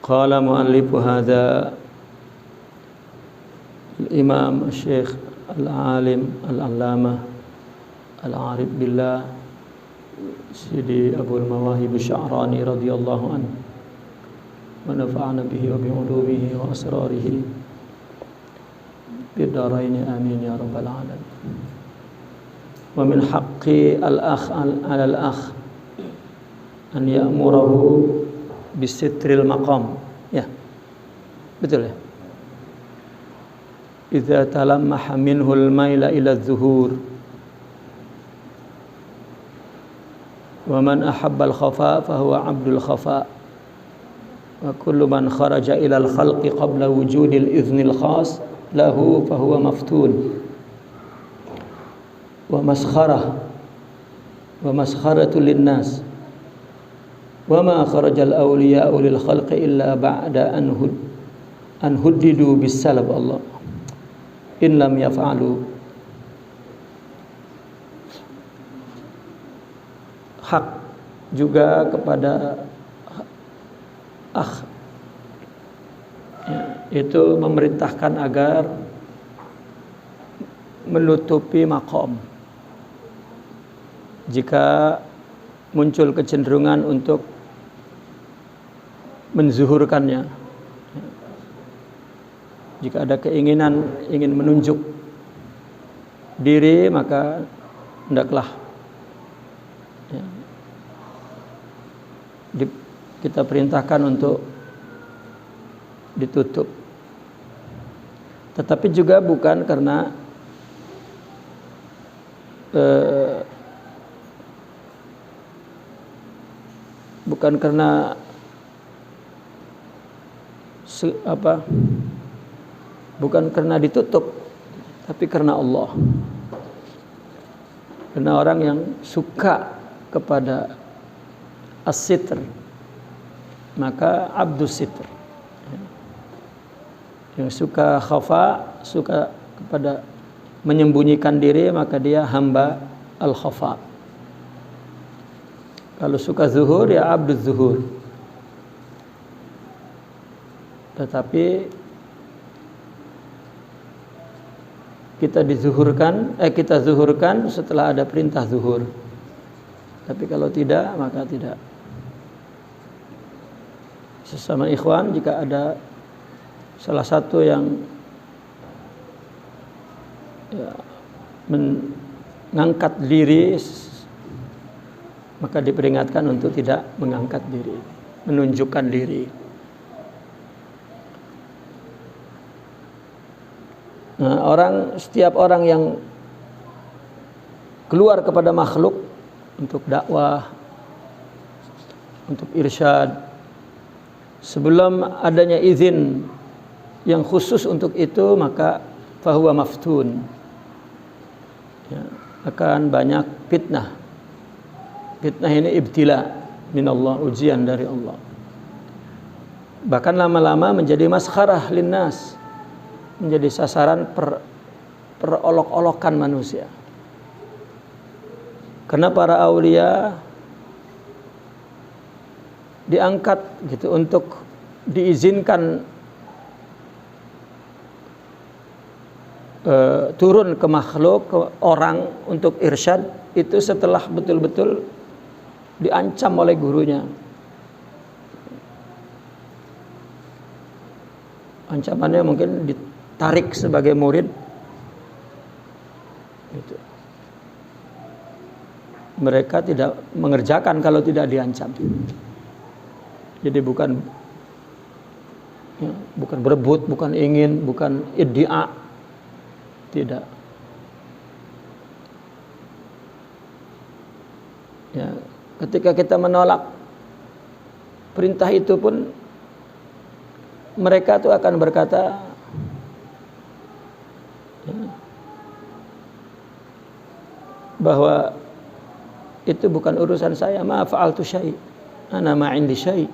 Qala muallifu hadha al-imam al-syekh al-alim al-allamah al-arif billah Sidi Abul Mawahib Sya'rani radhiyallahu anhu wa nafa'ana bihi wa bi'ulumihi wa asrarihi bid-darain amin ya rabbal alamin. Wa min haqqi al-akh 'ala al-akh an ya'murahu bisitril maqam. Ya. Betul ya? Idza talammaha minhu al-maila ila adh-dhuhur wa man ahabba al-khafa fa huwa 'abdul khafa wa kullu man kharaja ila al-khalqi qabla wujudi al-idhni al-khas lahu fa huwa maftun wa maskharatu lin-nas wa ma kharaja al-awliya'u lil khalqi illa ba'da an huddidu bis-salab Allah in lam yaf'alu. Hak juga kepada itu memerintahkan agar menutupi makom jika muncul kecenderungan untuk menzuhurkannya. Jika ada keinginan ingin menunjuk diri, maka hendaklah kita perintahkan untuk ditutup. Tetapi juga bukan karena bukan karena ditutup, tapi karena Allah. Karena orang yang suka kepada as-sitr, maka abdus sitr. Yang suka khafa, suka kepada menyembunyikan diri, maka dia hamba al-khafa. Kalau suka zuhur, ya abdus zuhur. Tetapi kita zuhurkan setelah ada perintah zuhur. Tapi kalau tidak, maka tidak. Sesama ikhwan, jika ada salah satu yang mengangkat diri, maka diperingatkan untuk tidak mengangkat diri, menunjukkan diri. Nah, setiap orang yang keluar kepada makhluk untuk dakwah, untuk irsyad, sebelum adanya izin yang khusus untuk itu, maka fahuwa maftun. Ya, akan banyak fitnah. Fitnah ini ibtila minallah, ujian dari Allah. Bahkan lama-lama menjadi maskharah linnas, menjadi sasaran perolok-olokan manusia. Karena para aulia diangkat gitu untuk diizinkan turun ke makhluk, ke orang untuk irsyad, itu setelah betul-betul diancam oleh gurunya. Ancamannya mungkin ditarik sebagai murid. Gitu. Mereka tidak mengerjakan kalau tidak diancam. Jadi bukan berebut, bukan ingin, bukan iddia. Tidak. Ya, ketika kita menolak perintah itu pun, mereka tuh akan berkata, bahwa itu bukan urusan saya, ma fa'altu syai', ana ma 'indi syai'.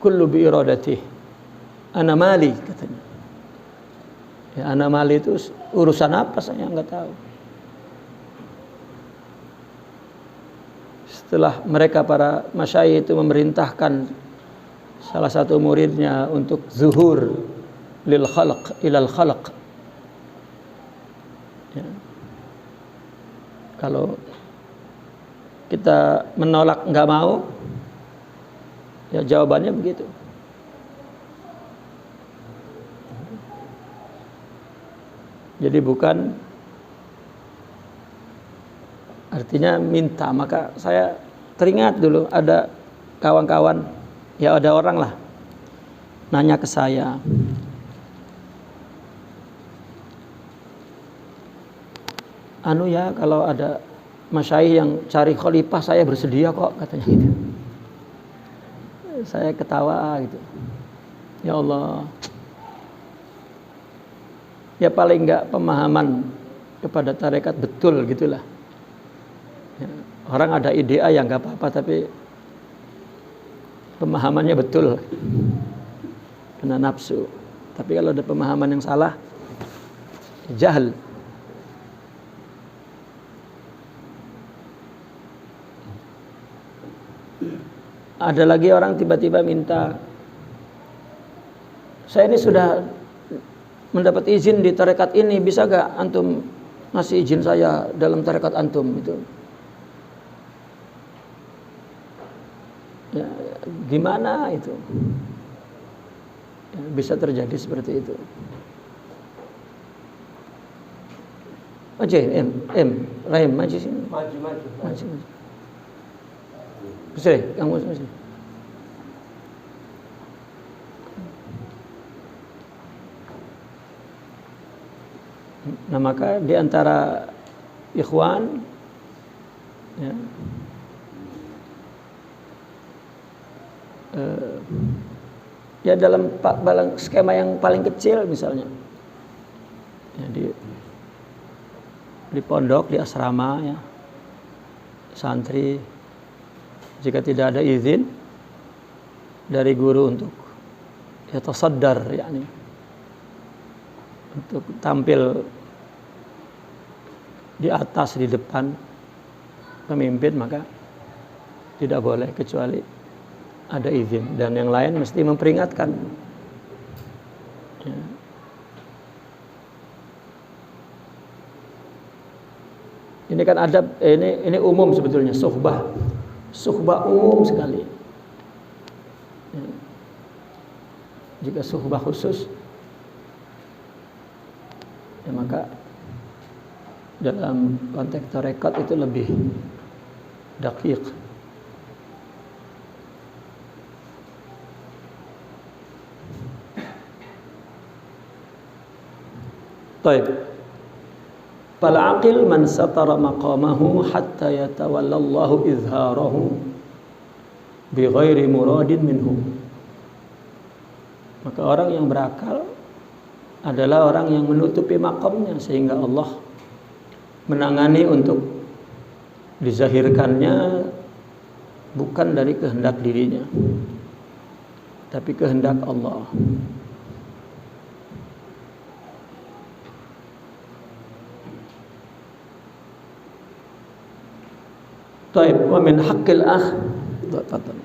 Kullu bi iradatihi, ana mali, katanya. Ya, ana mali itu urusan apa saya enggak tahu. setelah mereka para masyayikh itu memerintahkan salah satu muridnya untuk zuhur lil khalq ilal khalq, ya. Kalau kita menolak, nggak mau, ya jawabannya begitu. Jadi bukan artinya minta. Maka saya teringat dulu ada kawan-kawan, ya ada orang lah nanya ke saya, anu ya, kalau ada masyayikh yang cari khalifah saya bersedia kok, katanya gitu. Saya ketawa gitu. Ya Allah. Ya paling enggak pemahaman kepada tarekat betul gitulah. Ya, orang ada idea ya enggak apa-apa, tapi pemahamannya betul. Kena nafsu. Tapi kalau ada pemahaman yang salah, jahil. Ada lagi orang tiba-tiba minta, saya ini sudah mendapat izin di tarekat ini, bisa gak antum ngasih izin saya dalam tarekat antum itu? Ya, gimana itu? Ya, bisa terjadi seperti itu. Maju, Rahim, maju sini. Maju. Bisa, kamu mesti. Nah, maka di antara ikhwan, ya, ya dalam skema yang paling kecil misalnya, ya, di pondok, di asrama, ya, santri, jika tidak ada izin dari guru untuk ya tasaddar, yakni untuk tampil di atas, di depan pemimpin, maka tidak boleh kecuali ada izin, dan yang lain mesti memperingatkan. Ya. Ini kan adab, ini umum sebetulnya, suhbah umum sekali. Ya. Jika suhbah khusus, ya maka dalam konteks tarekat itu lebih daqiq. Baik. Fal aqil man satara maqamahu hatta yatawallallahu izharahu bi ghairi muradin minhu. Maka orang yang berakal adalah orang yang menutupi makamnya sehingga Allah menangani untuk dizahirkannya bukan dari kehendak dirinya, tapi kehendak Allah. Taib, wa min haqqil akh. Tafadhal.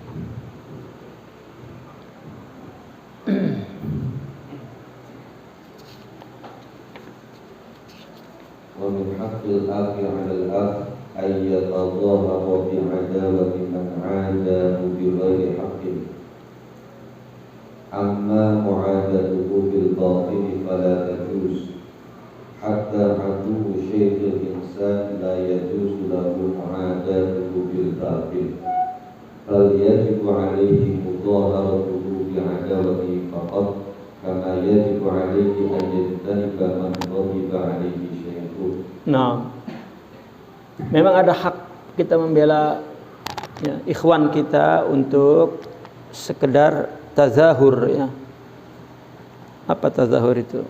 Wa min haqqil akhi 'alal akh ay yatadhahara bi 'adawati man 'adahu bi ghairi haqqin. Amma mu'adatuhu bil batil fala tajuz. Hatta 'adu syai'il insan la yajuz lahu mu'adatuhu bil batil. Fal yajibu 'alaihi mudhaharatuhu bi 'adawati faqat kama yajibu 'alaihi an yajtaniba man ghadiba 'alaihi. Nah, memang ada hak kita membela, ya, ikhwan kita untuk sekedar tazahur, ya. Apa tazahur itu?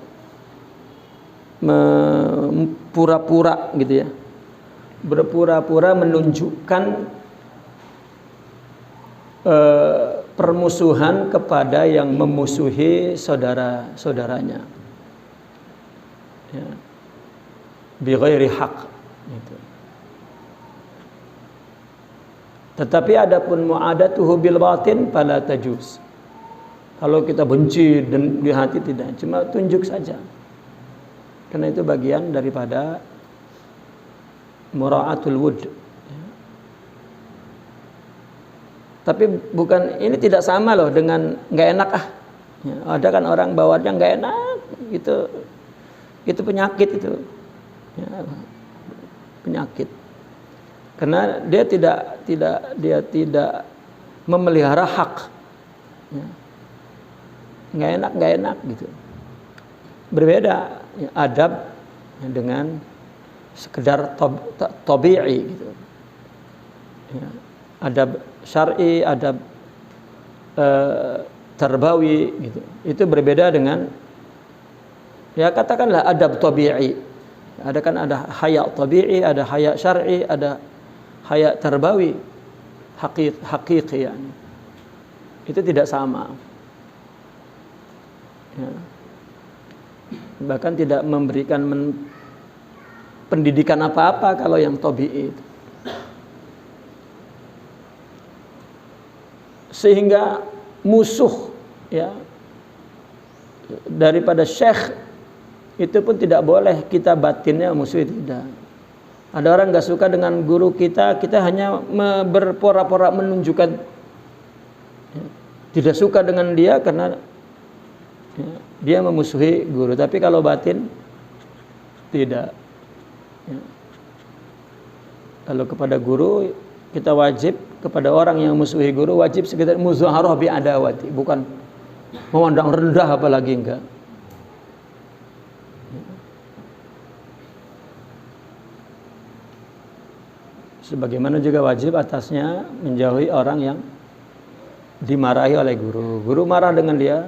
Pura-pura gitu, ya. Berpura-pura menunjukkan permusuhan kepada yang memusuhi saudara-saudaranya. Ya. Bi ghairi haq, gitu. Tetapi adapun mu'adatuhu bil batin fala tajuz. Kalau kita benci dan di hati tidak, cuma tunjuk saja. Karena itu bagian daripada mura'atul wud. Tapi bukan, ini tidak sama loh dengan nggak enak ya, ada kan orang bawaannya nggak enak, itu penyakit itu ya, penyakit. Karena dia tidak memelihara hak ya. Nggak enak gitu. Berbeda ya, adab ya, dengan sekedar tabi'i gitu ya. Adab syar'i, adab tarbawi gitu. Itu berbeda dengan ya katakanlah adab tabi'i. Ada haya tabi'i, ada haya syar'i, ada haya tarbawi, hakiki yani. Itu tidak sama. Ya. Bahkan tidak memberikan pendidikan apa-apa kalau yang tabi'i itu. Sehingga musuh ya daripada syekh itu pun tidak boleh kita batinnya musuh, tidak. Ada orang nggak suka dengan guru kita hanya berpora-pora menunjukkan ya, tidak suka dengan dia karena ya, dia memusuhi guru. Tapi kalau batin tidak ya. Kalau kepada guru kita wajib, kepada orang yang musuhi guru wajib sekedar muzaharah bi adawati, bukan memandang rendah apalagi enggak. Sebagaimana juga wajib atasnya menjauhi orang yang dimarahi oleh guru. Guru marah dengan dia,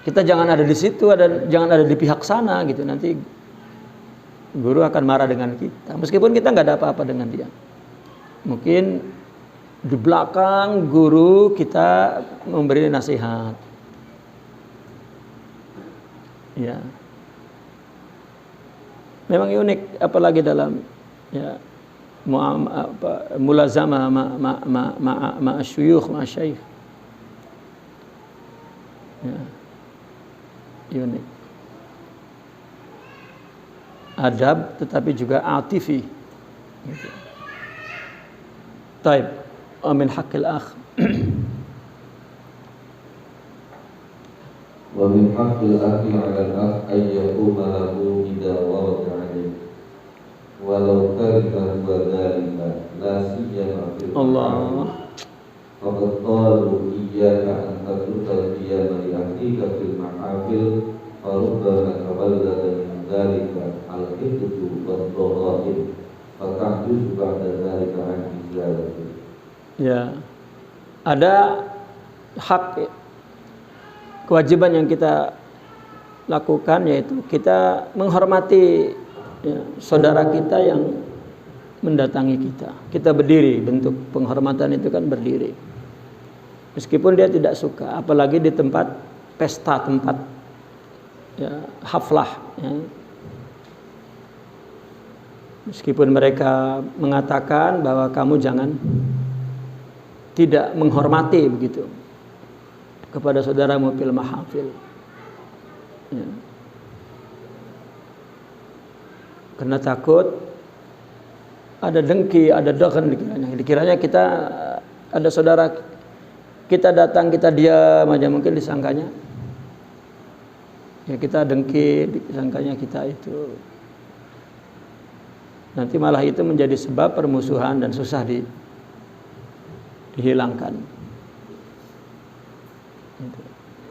kita jangan ada di situ, jangan ada di pihak sana gitu. Nanti guru akan marah dengan kita, meskipun kita nggak ada apa-apa dengan dia. Mungkin di belakang guru kita memberi nasihat. Ya. Memang unik apalagi dalam ya mulazamah ma'asyuyukh ma'asyaikh. Ya. Unik. Adab tetapi juga atifi. Gitu. Taib. Min haqqil akh. Wa min haqqil akhi 'ala al-akh ay yaquma lahu idza warada 'alayhi walau kariha wa dhalika la siyama fil Allah. faqad qalu iyyaka an tatruka al-qiyama li ahlika fil mahafil farubbama tawallada min dhalika al-hiddu wad-dharaib fatahjuzu ba'da dhalika 'an izalati. Ya, ada hak kewajiban yang kita lakukan, yaitu kita menghormati ya, saudara kita yang mendatangi kita. Kita berdiri, bentuk penghormatan itu kan berdiri. Meskipun dia tidak suka, apalagi di tempat pesta, tempat ya, haflah. Ya. Meskipun mereka mengatakan bahwa kamu jangan tidak menghormati begitu kepada saudaramu fil mahafil ya. Karena takut ada dengki, ada dogen dikiranya kita ada saudara kita datang, kita diam aja, mungkin disangkanya ya kita dengki, disangkanya kita itu nanti malah itu menjadi sebab permusuhan dan susah dihilangkan.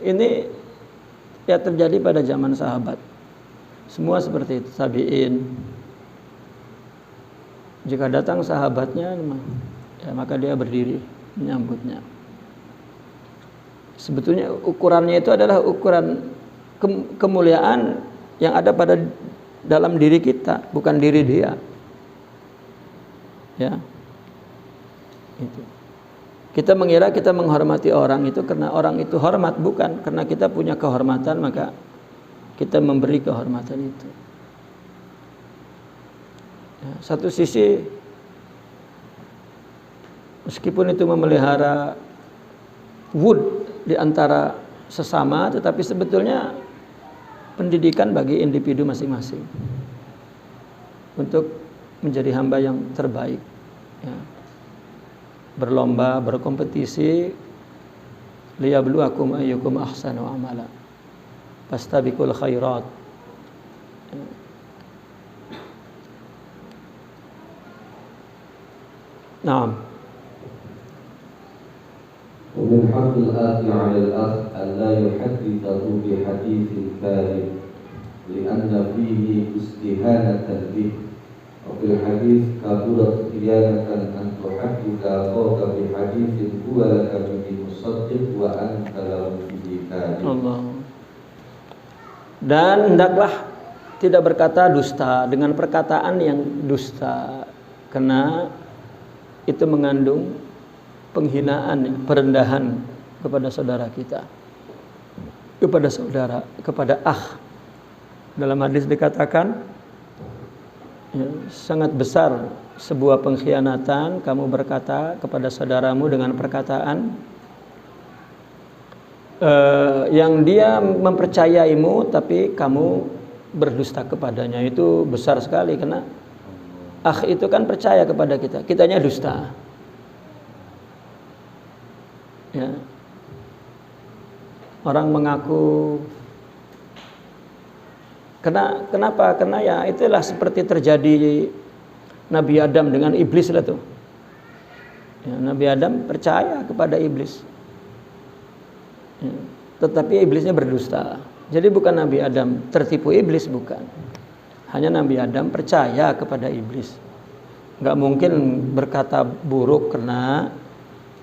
Ini ya terjadi pada zaman sahabat. Semua seperti itu, tabi'in. Jika datang sahabatnya, ya, maka dia berdiri menyambutnya. Sebetulnya ukurannya itu adalah ukuran kemuliaan yang ada pada dalam diri kita, bukan diri dia. Ya. Itu. Kita mengira kita menghormati orang itu karena orang itu hormat, bukan karena kita punya kehormatan maka kita memberi kehormatan itu. Ya, satu sisi Meskipun itu memelihara wood di antara sesama, tetapi sebetulnya pendidikan bagi individu masing-masing untuk menjadi hamba yang terbaik, ya. Berlomba, berkompetisi, liyabluwakum ayyukum ahsanu amala, fastabiqul khairat, ya. Naam. ومن حق الأخ على الأخ ألا يحدثه بحديث كاذب لأن فيه استهانة به وفي الحديث كبرت خيانة أن تحدث أخاك بحديث هو لك به مصدق وأنت له به كاذب. Allah. Dan hendaklah tidak berkata dusta dengan perkataan yang dusta, karena itu mengandung penghinaan, perendahan kepada saudara kita, kepada saudara, kepada akh. Dalam hadis dikatakan, ya, sangat besar sebuah pengkhianatan kamu berkata kepada saudaramu dengan perkataan yang dia mempercayaimu tapi kamu berdusta kepadanya. Itu besar sekali, karena akh itu kan percaya kepada kita, kitanya dusta. Ya. Orang mengaku, kenapa? Karena ya itulah seperti terjadi Nabi Adam dengan iblis lah tuh. Ya, Nabi Adam percaya kepada iblis, ya, tetapi iblisnya berdusta. Jadi bukan Nabi Adam tertipu iblis, bukan. Hanya Nabi Adam percaya kepada iblis. Nggak mungkin berkata buruk karena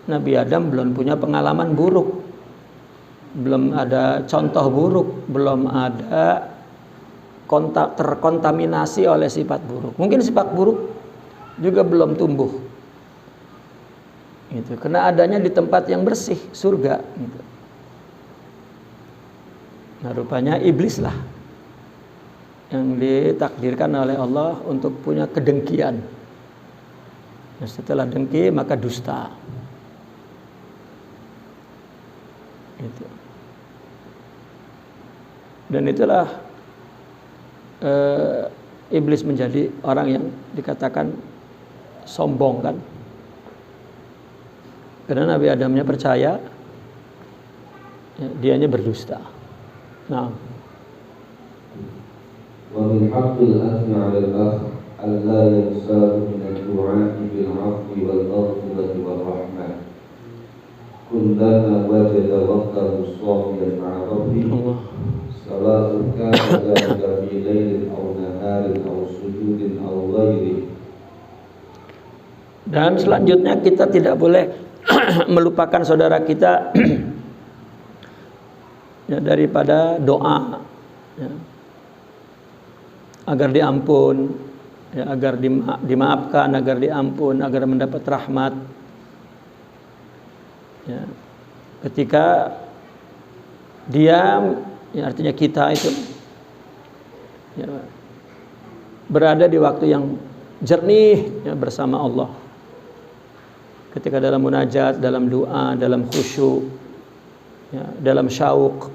Nabi Adam belum punya pengalaman buruk, belum ada contoh buruk, belum ada terkontaminasi oleh sifat buruk. Mungkin sifat buruk juga belum tumbuh, gitu. Karena adanya di tempat yang bersih, surga, gitu. Nah, rupanya iblis lah yang ditakdirkan oleh Allah untuk punya kedengkian. Nah, setelah dengki maka dusta. Gitu. Dan itulah iblis menjadi orang yang dikatakan sombong, kan? Karena Nabi Adamnya percaya, ya, dianya berdusta. Nah, wa min haqqil akhi 'ala al-akh alla yansahu min ad-du'a'i bil 'afwi wal maghfirati wal rahmah kullama wajada waqtahu shafiyan ma'a rabbih sawa'un kana dhalika fi laylin aw naharin aw sujudin aw ghairihi. Dan selanjutnya kita tidak boleh melupakan saudara kita ya, daripada doa, ya, agar diampun, ya, agar dimaafkan, agar diampun, agar mendapat rahmat. Ya, ketika dia, ya, artinya kita itu, ya, berada di waktu yang jernih, ya, bersama Allah. Ketika dalam munajat, dalam doa, dalam khusyuk, ya, dalam syauq,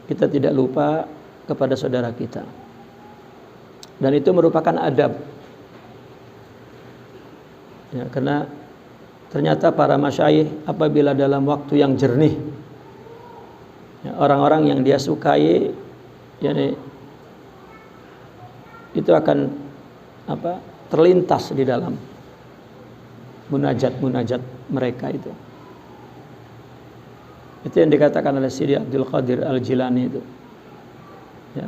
kita tidak lupa kepada saudara kita. Dan itu merupakan adab, ya, karena ternyata para masyayikh apabila dalam waktu yang jernih, ya, orang-orang yang dia sukai, yani, itu akan terlintas di dalam munajat mereka itu. Itu yang dikatakan oleh Sidi Abdul Qadir Al-Jilani itu. Ya.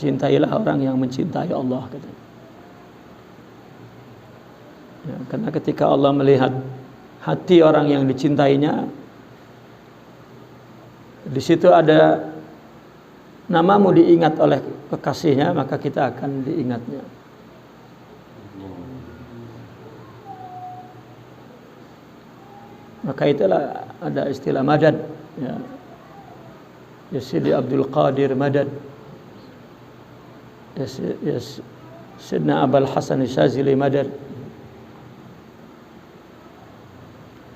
Cintailah orang yang mencintai Allah, katanya. Ya, karena ketika Allah melihat hati orang yang dicintainya, di situ ada namamu diingat oleh kekasihnya, maka kita akan diingatnya. Maka itulah ada istilah madad, ya. Ya Sidi Abdul Qadir madad, ya Sayyidina Abul Hasan Syazili Madad.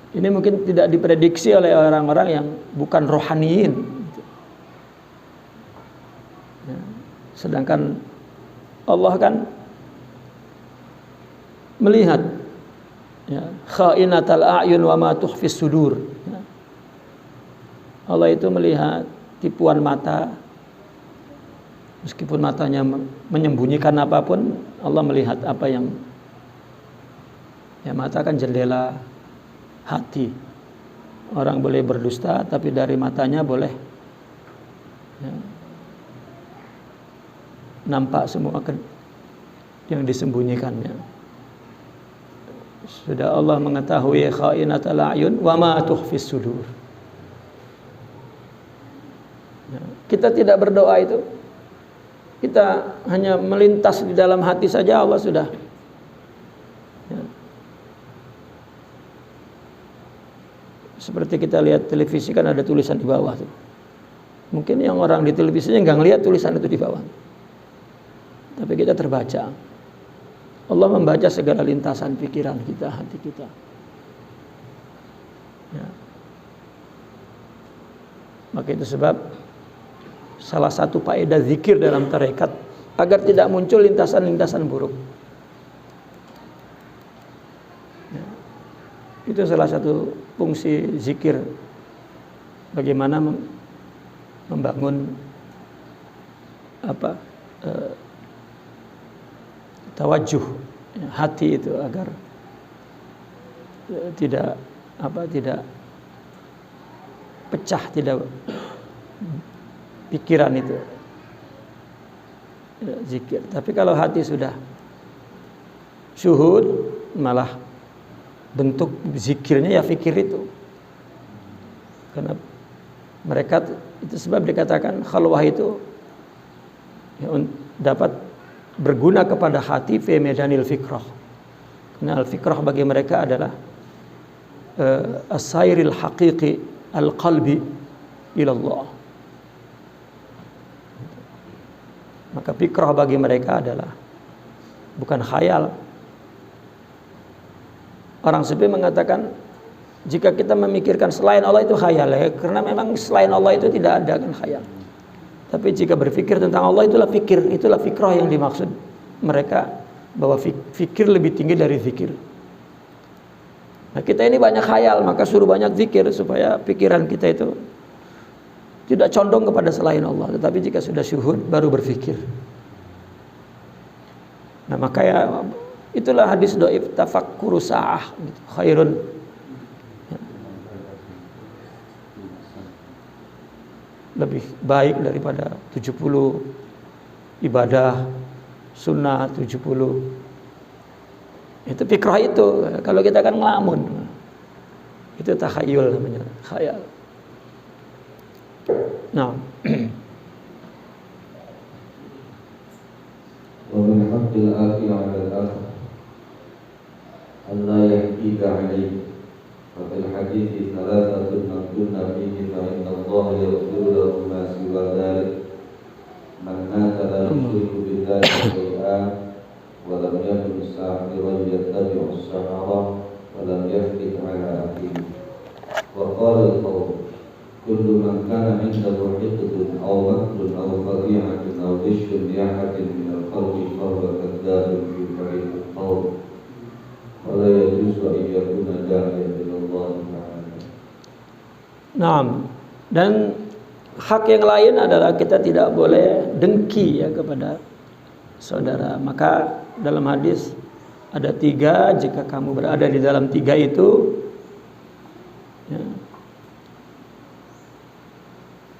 Ini mungkin tidak diprediksi oleh orang-orang yang bukan rohaniyin. Ya. Sedangkan Allah kan melihat ya, khainatal a'yun wa ma tukhfis sudur. Ya. Allah itu melihat tipuan mata. Meskipun matanya menyembunyikan apapun, Allah melihat apa yang ya, mata kan jendela hati. Orang boleh berdusta, tapi dari matanya boleh ya, nampak semua yang disembunyikannya. Sudah Allah mengetahui khainatul a'yun wa ma tukhfis sudur. Ya, kita tidak berdoa itu, kita hanya melintas di dalam hati saja, Allah sudah ya. Seperti kita lihat televisi kan ada tulisan di bawah tuh. Mungkin yang orang di televisinya nggak ngelihat tulisan itu di bawah, tapi kita terbaca. Allah membaca segala lintasan pikiran kita, hati kita ya. Maka itu sebab salah satu faedah zikir dalam tarekat agar tidak muncul lintasan-lintasan buruk ya. Itu salah satu fungsi zikir, bagaimana membangun tawajuh ya, hati itu agar tidak pecah, tidak pikiran itu ya, zikir. Tapi kalau hati sudah syuhud, malah bentuk zikirnya ya fikir itu. Karena mereka itu sebab dikatakan khalwah itu ya, dapat berguna kepada hati fi medanil fikrah. Karena al-fikrah bagi mereka adalah as-sairil haqiqi al-qalbi ila Allah. Maka fikrah bagi mereka adalah bukan khayal. Orang sufi mengatakan jika kita memikirkan selain Allah itu khayal ya, karena memang selain Allah itu tidak ada kan khayal. Tapi jika berpikir tentang Allah itulah fikir, itulah fikrah yang dimaksud mereka, bahwa fikir lebih tinggi dari zikir. Nah, kita ini banyak khayal, maka suruh banyak zikir supaya pikiran kita itu tidak condong kepada selain Allah. Tetapi jika sudah syuhud baru berfikir. Nah, maka ya itulah hadis dhaif tafakkuru sa'ah gitu, khairun ya, lebih baik daripada 70 ibadah sunnah 70. Itu fikrah itu. Kalau kita kan ngelamun, itu takhayul namanya, khayal. Nah, ومن حق الآخر على الآخر ألا يحكيك عليه وفي الحديث ثلاثة من كنا فيه فإن الله يغفر له ما سوى ذلك من مات لا يشرك بالله شيئا ولم يكن ساحرا يتبع السحرة ولم يحلف على أخيه وقال القوم كل من كان عنده حقد أو مكر أو خديعة أو غش لأحد من الخلق فهو كذاب في فريق القوم ولا يجوز أن يكون داعيا إلى الله تعالى. Naam. Dan hak yang lain adalah kita tidak boleh dengki ya kepada saudara. Maka dalam hadis ada 3, jika kamu berada di dalam 3 itu ya,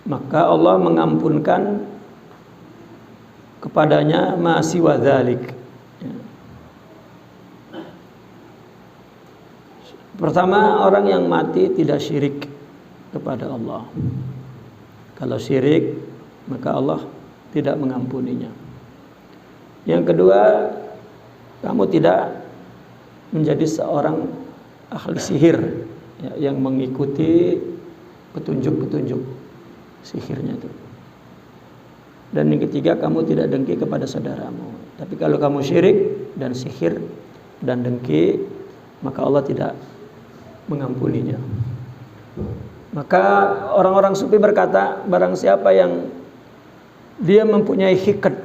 maka Allah mengampunkan kepadanya ma siwa dzalik ya. Pertama, orang yang mati tidak syirik kepada Allah. Kalau syirik, maka Allah tidak mengampuninya. Yang kedua, kamu tidak menjadi seorang ahli sihir ya, yang mengikuti petunjuk-petunjuk sihirnya itu. Dan yang ketiga, kamu tidak dengki kepada saudaramu. Tapi kalau kamu syirik dan sihir dan dengki, maka Allah tidak mengampuninya. Maka orang-orang sufi berkata, barang siapa yang dia mempunyai hikad,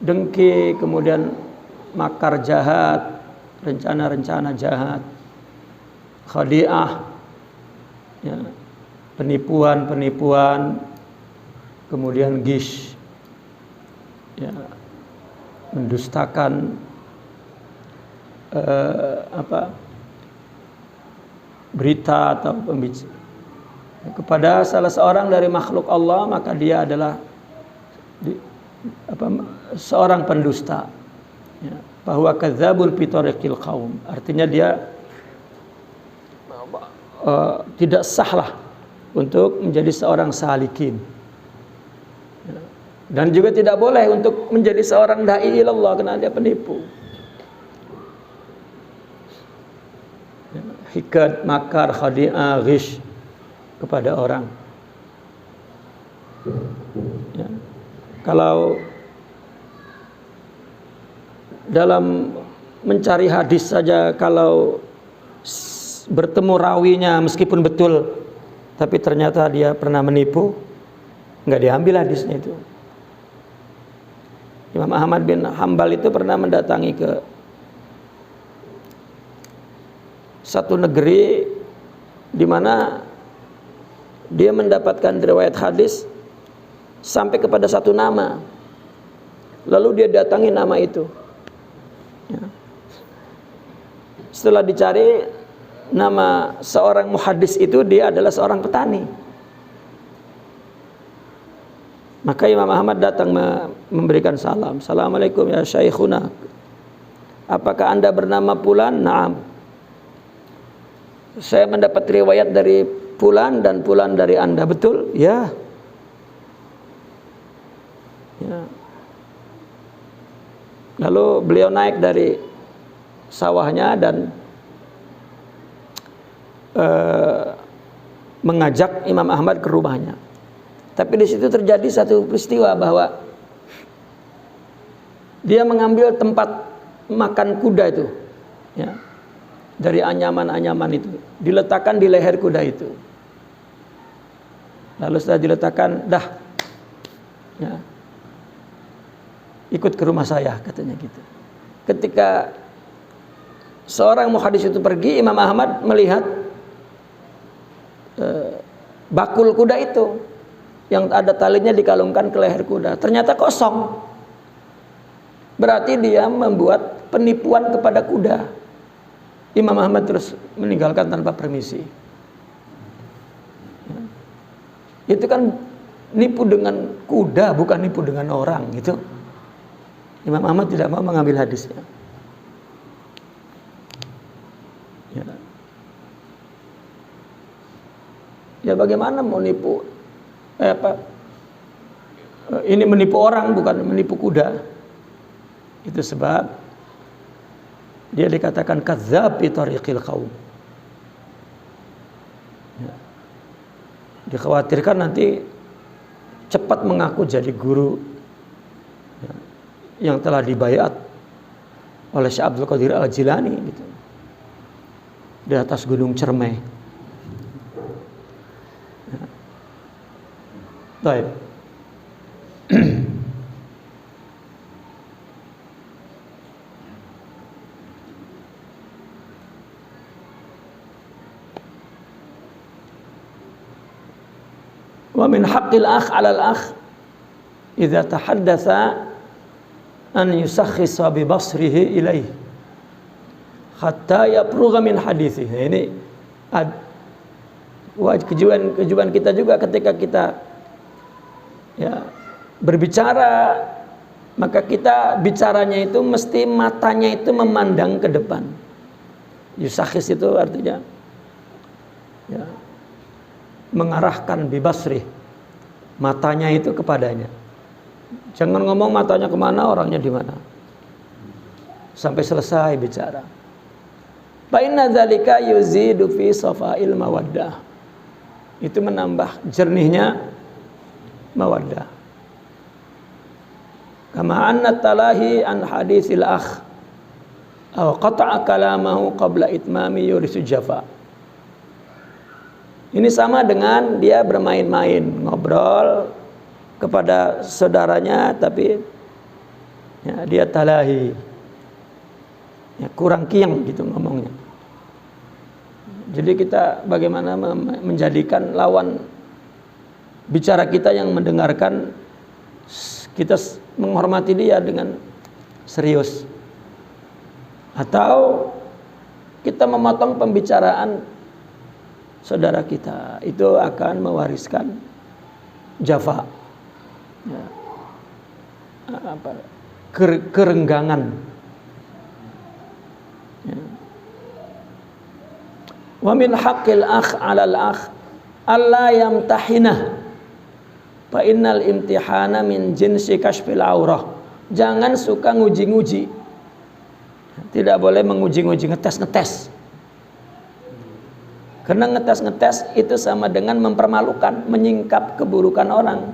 dengki, kemudian makar jahat, rencana-rencana jahat, khadi'ah, ya, penipuan, kemudian gish, ya, mendustakan berita atau pembicara kepada salah seorang dari makhluk Allah, maka dia adalah seorang pendusta, ya. Bahwa kadzabun fi tariqil qaum, artinya dia tidak sahlah untuk menjadi seorang salikin, ya. Dan juga tidak boleh untuk menjadi seorang dai ilallah karena dia penipu, ya. Hikad, makar, khadi'ah, ghish kepada orang, ya. Kalau dalam mencari hadis saja, kalau bertemu rawinya meskipun betul tapi ternyata dia pernah menipu, nggak diambil hadisnya itu. Imam Ahmad bin Hambal itu pernah mendatangi ke satu negeri di mana dia mendapatkan riwayat hadis sampai kepada satu nama. Lalu dia datangi nama itu, ya. Setelah dicari nama seorang muhaddis itu, dia adalah seorang petani. Maka Imam Ahmad datang memberikan salam. Assalamualaikum ya syaikhuna, apakah anda bernama Fulan? Naam, saya mendapat riwayat dari Fulan dan Fulan dari anda, betul? Ya. Ya. Lalu beliau naik dari sawahnya dan mengajak Imam Ahmad ke rumahnya. Tapi di situ terjadi satu peristiwa bahwa dia mengambil tempat makan kuda itu, ya, dari anyaman-anyaman itu, diletakkan di leher kuda itu. Lalu setelah diletakkan, dah, ya, ikut ke rumah saya, katanya gitu. Ketika seorang muhadis itu pergi, Imam Ahmad melihat bakul kuda itu yang ada talinya dikalungkan ke leher kuda, ternyata kosong. Berarti dia membuat penipuan kepada kuda. Imam Ahmad terus meninggalkan tanpa permisi. Itu kan nipu dengan kuda, bukan nipu dengan orang gitu. Imam Ahmad tidak mau mengambil hadisnya. Ya bagaimana mau nipu? Ini menipu orang, bukan menipu kuda. Itu sebab dia dikatakan kadzdzab fi tariqil qaum. Ya. Dikhawatirkan nanti cepat mengaku jadi guru, ya, yang telah dibayat oleh Syekh Abdul Qadir Al-Jilani gitu, di atas gunung Cermai. Baik. Wa min haqqil akh 'ala al-akh idza tahaddatsa an yusakhkhisa bi basrihi ilayhi hatta yaprugha min hadithihi. Ini kejuan kita juga ketika kita, ya, berbicara, maka kita bicaranya itu mesti matanya itu memandang ke depan. Yusakhis itu artinya, ya, mengarahkan bibasri, matanya itu kepadanya. Jangan ngomong matanya kemana, orangnya di mana, sampai selesai bicara. Fa inna dzalika yuzidu fi safa'il mawaddah. Itu menambah jernihnya mawaddah. Kama anna talahi an hadisil akh aw qata'a kalamahu qabla itmami yurisu jafa. Ini sama dengan dia bermain-main, ngobrol kepada saudaranya tapi ya, dia talahi, ya, kurang kiang gitu ngomongnya. Jadi kita bagaimana menjadikan lawan bicara kita yang mendengarkan, kita menghormati dia dengan serius, atau kita memotong pembicaraan saudara kita, itu akan mewariskan jafa, ya, kerenggangan, ya. Wa min haqqil akh 'alal akh alla yamtahinah fa innal imtihana min jinsi kashfil aurah. Jangan suka nguji-nguji. Tidak boleh menguji-nguji, ngetes-ngetes. Karena ngetes-ngetes itu sama dengan mempermalukan, menyingkap keburukan orang.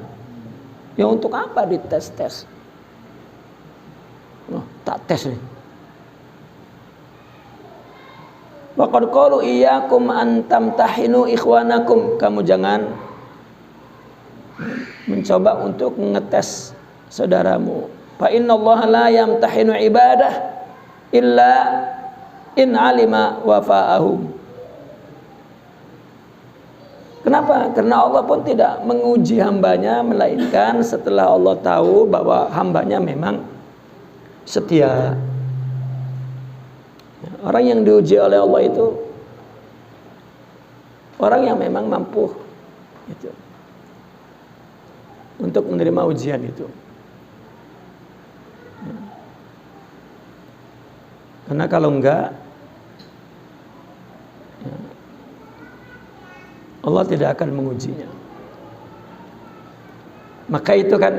Ya untuk apa dites-tes? Oh, tak tes nih. Wa qad qalu iyyakum an tamtahinu ikhwanakum. Kamu jangan mencoba untuk ngetes saudaramu. Fa innallaha la yamtahinu ibadah illa in alima wafa'ahum. Kenapa? Karena Allah pun tidak menguji hambanya, melainkan setelah Allah tahu bahwa hambanya memang setia. Orang yang diuji oleh Allah itu orang yang memang mampu gitu, untuk menerima ujian itu. Karena kalau enggak, Allah tidak akan mengujinya. Maka itu kan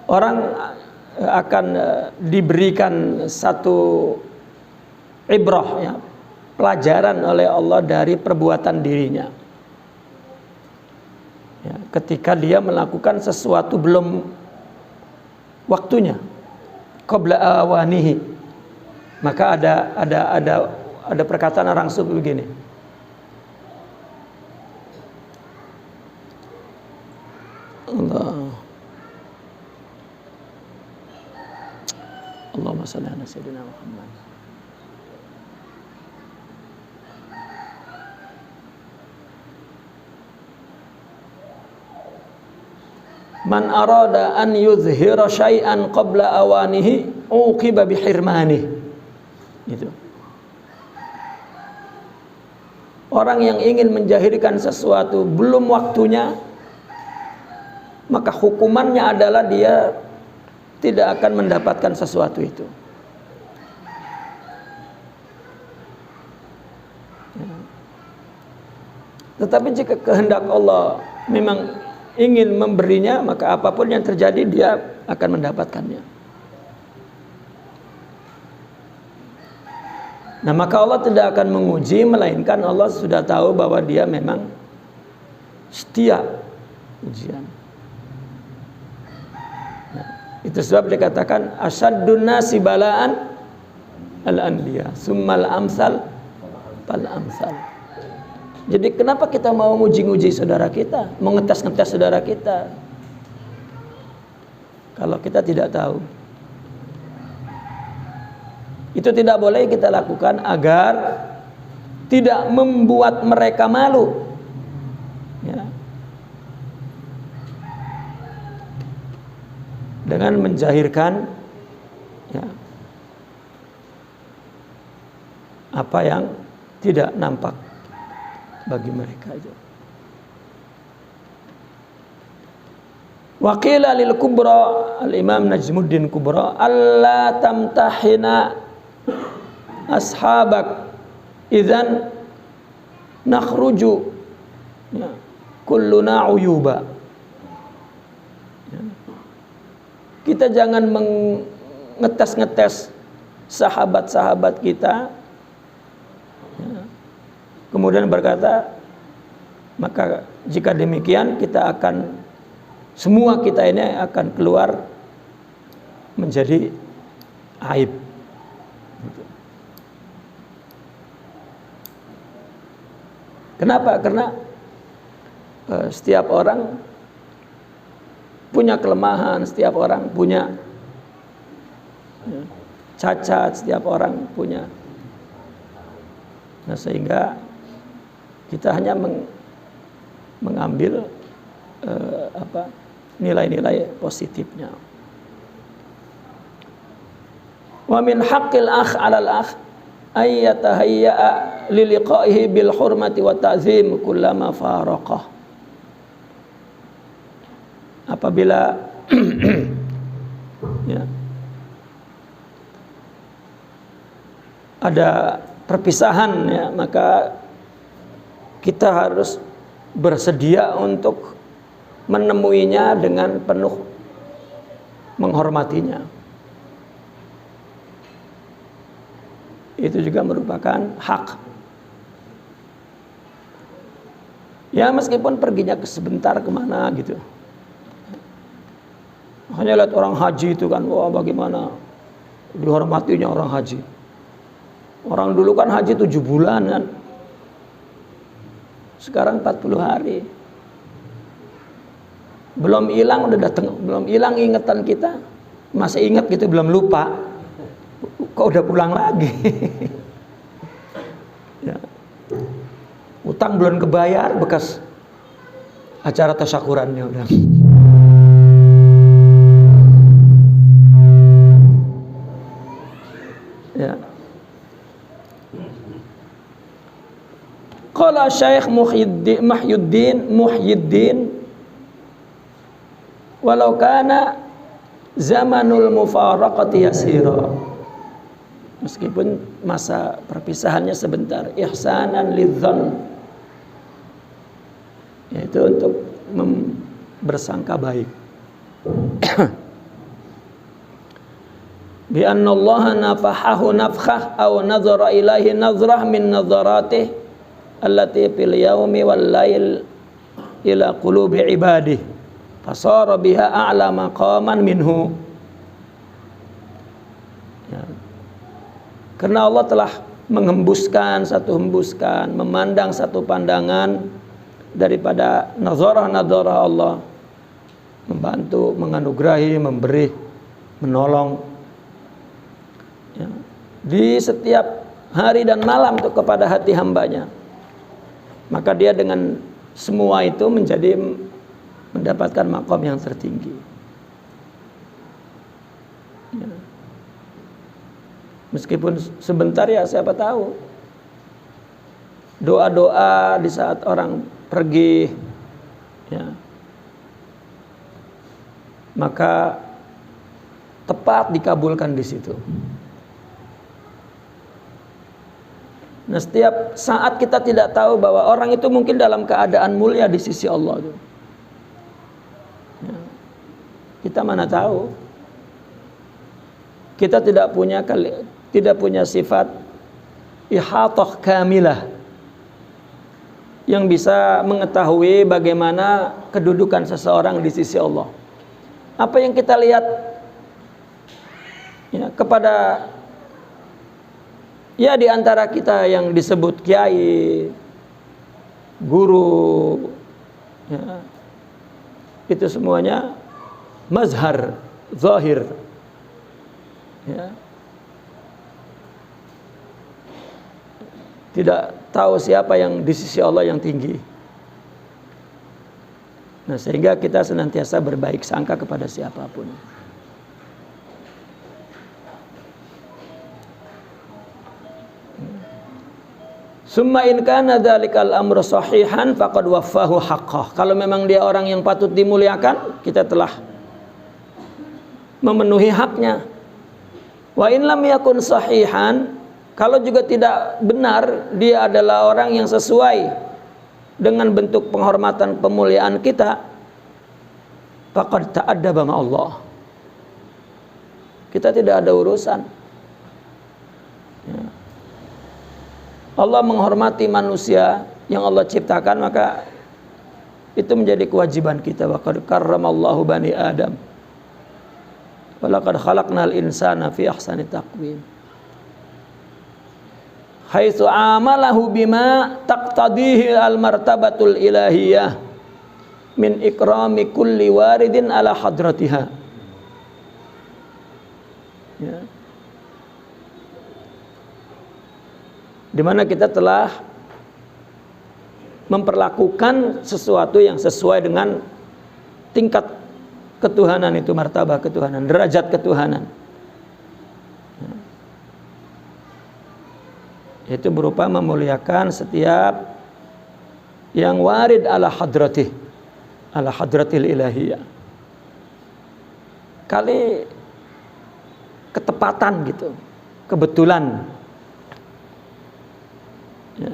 orang akan diberikan satu ibrah, ya, pelajaran oleh Allah dari perbuatan dirinya. Ya, ketika dia melakukan sesuatu belum waktunya, qabla awanihi. Maka ada perkataan orang sufi begini. Allahumma shalli ala sayyidina Muhammad. Man arada an yuzhira syai'an qabla awanihi uqiba bihirmanihi. Gitu. Orang yang ingin menjahirkan sesuatu belum waktunya, maka hukumannya adalah dia tidak akan mendapatkan sesuatu itu. Tetapi jika kehendak Allah memang ingin memberinya, maka apapun yang terjadi dia akan mendapatkannya. Nah, maka Allah tidak akan menguji, melainkan Allah sudah tahu bahwa dia memang setia ujian. Nah, itu sebab dikatakan asyaddun nasi balaan al-anbiya, summal amsal fal amsal. Jadi kenapa kita mau nguji-nguji saudara kita, mau ngetes-ngetes saudara kita, kalau kita tidak tahu? Itu tidak boleh kita lakukan agar tidak membuat mereka malu, ya, dengan menjahirkan, ya, apa yang tidak nampak bagi mereka itu. Waqila lil kubra, al-Imam Najmuddin Kubra, alla tamtahina ashabak idzan nakhruju, ya, kulluna uyuba. Ya. Kita jangan ngetes-ngetes sahabat-sahabat kita, ya, kemudian berkata Maka jika demikian semua kita ini akan keluar menjadi aib. Kenapa? Karena setiap orang punya kelemahan, setiap orang punya cacat, setiap orang punya. Nah, sehingga kita hanya mengambil nilai-nilai positifnya. Wa min haqqil akh 'alal akh ay yatahayya'a li liqa'ihi bil hurmati wa ta'zim kullama faraqah. Apabila ya, ada perpisahan ya, maka kita harus bersedia untuk menemuinya dengan penuh menghormatinya. Itu juga merupakan hak. Ya, meskipun perginya sebentar kemana gitu. Hanya lihat orang haji itu kan, wah bagaimana dihormatinya orang haji. Orang dulu kan haji 7 bulan kan. Sekarang 40 hari. Belum hilang udah datang, belum hilang ingatan kita. Masih ingat gitu, belum lupa. Kok udah pulang lagi. Ya. Utang belum kebayar bekas acara tasyakurannya udah. Ya. Qala Syekh Muhyiddin walau kana zamanul mufaraqati yasira, meskipun masa perpisahannya sebentar, ihsanan lidzan, yaitu untuk bersangka baik. Bi anna Allah nafahahu nafkhah aw nazara ilaihi nazrah min nazaratih allati fil yaumi wal lail ila qulubi ibadihi fasara biha a'la maqaman minhu. Ya. Karena Allah telah menghembuskan satu hembuskan, memandang satu pandangan daripada nazarah-nazarah Allah, membantu, menganugerahi, memberi, menolong ya, di setiap hari dan malam untuk kepada hati hambanya. Maka dia dengan semua itu mendapatkan makom yang tertinggi ya. Meskipun sebentar ya, siapa tahu doa-doa di saat orang pergi ya, maka tepat dikabulkan di situ. Nah, setiap saat kita tidak tahu bahwa orang itu mungkin dalam keadaan mulia di sisi Allah. Ya. Kita mana tahu? Kita tidak punya sifat ihatah kamilah yang bisa mengetahui bagaimana kedudukan seseorang di sisi Allah. Apa yang kita lihat ya, kepada ya di antara kita yang disebut kiai, guru, ya, itu semuanya mazhar, zahir, ya. Tidak tahu siapa yang di sisi Allah yang tinggi. Nah, sehingga kita senantiasa berbaik sangka kepada siapapun. Summa in kana dzalikal amru sahihan faqad waffahu haqqah. Kalau memang dia orang yang patut dimuliakan, kita telah memenuhi haknya. Wa in lam yakun sahihan, kalau juga tidak benar dia adalah orang yang sesuai dengan bentuk penghormatan pemuliaan kita, faqad ta'addaba ma Allah. Kita tidak ada urusan. Ya. Allah menghormati manusia yang Allah ciptakan, maka Itu menjadi kewajiban kita. Wa qad karramallahu bani Adam. Wa laqad khalaqnal insana fi ahsani taqwim. Haitsu amalahu bima taqtadihi al-martabatul ilahiyah min ikrami kulli waridin ala hadratiha. Ya. Di mana kita telah memperlakukan sesuatu yang sesuai dengan tingkat ketuhanan itu, martabah ketuhanan, derajat ketuhanan. Itu berupa memuliakan setiap yang warid ala hadratih, ala hadratil ilahiyah. Kali ketepatan gitu, kebetulan. Ya.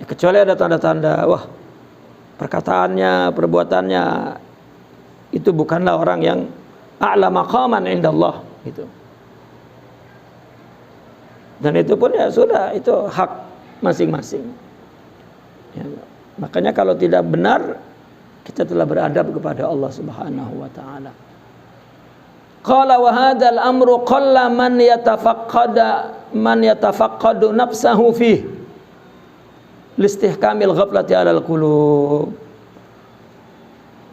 Kecuali ada tanda-tanda, wah perkataannya, perbuatannya itu bukanlah orang yang a'la maqaman indallah gitu. Dan itu pun ya sudah, itu hak masing-masing. Ya, makanya kalau tidak benar, kita telah beradab kepada Allah Subhanahu wa taala. Qala wa hadzal amru qalla man yatafaqqadu nafsahu fihi listihkamil ghaflati 'alal qulub.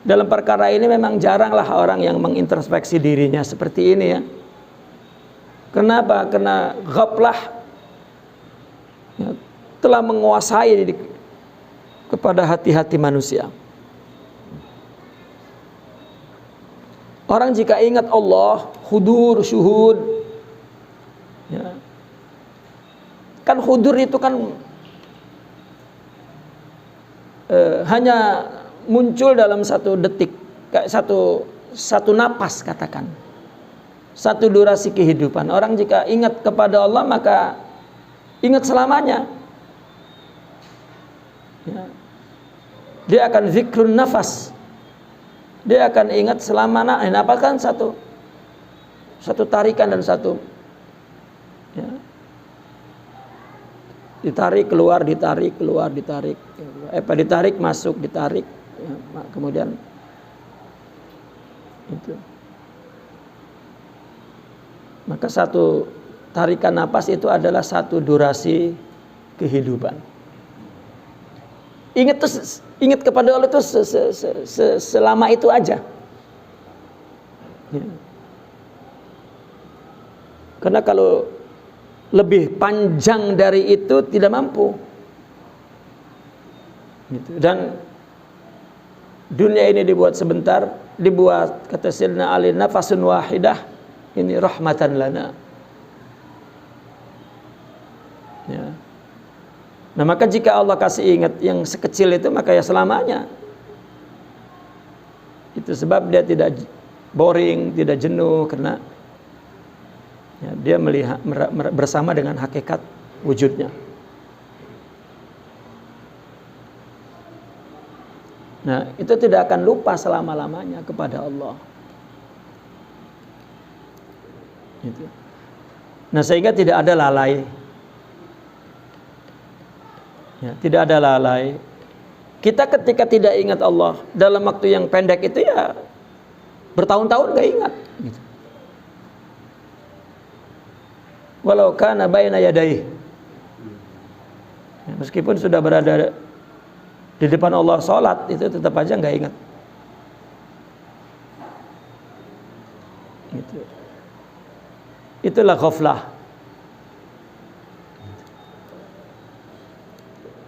Dalam perkara ini memang jaranglah orang yang mengintrospeksi dirinya seperti ini ya. Kenapa? Karena ghaflah ya, telah menguasai kepada hati-hati manusia. Orang jika ingat Allah, hudur, syuhud ya. Kan hudur itu kan hanya muncul dalam satu detik, kayak satu napas katakan, satu durasi kehidupan. Orang jika ingat kepada Allah maka ingat selamanya. Ya. Dia akan zikrun nafas. Dia akan ingat selama napas kan satu tarikan dan satu ya. Ditarik keluar, ditarik keluar, ditarik. Ditarik masuk, ditarik. Ya, kemudian itu. Maka satu tarikan napas itu adalah satu durasi kehidupan. Ingat kepada Allah itu selama itu aja. Ya. Karena kalau lebih panjang dari itu tidak mampu. Gitu. Dan dunia ini dibuat sebentar, dibuat kata Sayyidina Ali nafasun wahidah, ini rahmatan lana. Ya. Nah maka jika Allah kasih ingat yang sekecil itu maka ya selamanya. Itu sebab dia tidak boring, tidak jenuh karena ya, dia melihat bersama dengan hakikat wujudnya. Nah itu tidak akan lupa selama-lamanya kepada Allah. Gitu. Nah sehingga tidak ada lalai. Ya, tidak ada lalai. Kita ketika tidak ingat Allah dalam waktu yang pendek itu ya bertahun-tahun gak ingat. Gitu. Walau kana baina yadayhi. Ya, meskipun sudah berada di depan Allah sholat itu tetap aja gak ingat. Gitu. Itulah ghaflah.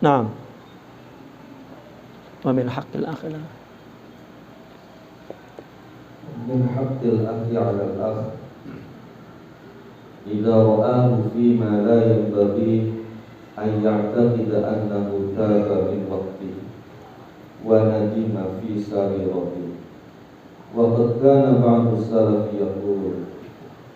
Naam. Wa min haqqil akhirah. Min haqqil akhi 'ala al-akh idza ra'ahu fi ma la yanbaghi an ya'taqida annahu taba min waqtihi wa nadima fi sariratihi. Wa qad kana ba'du salaf yaqulu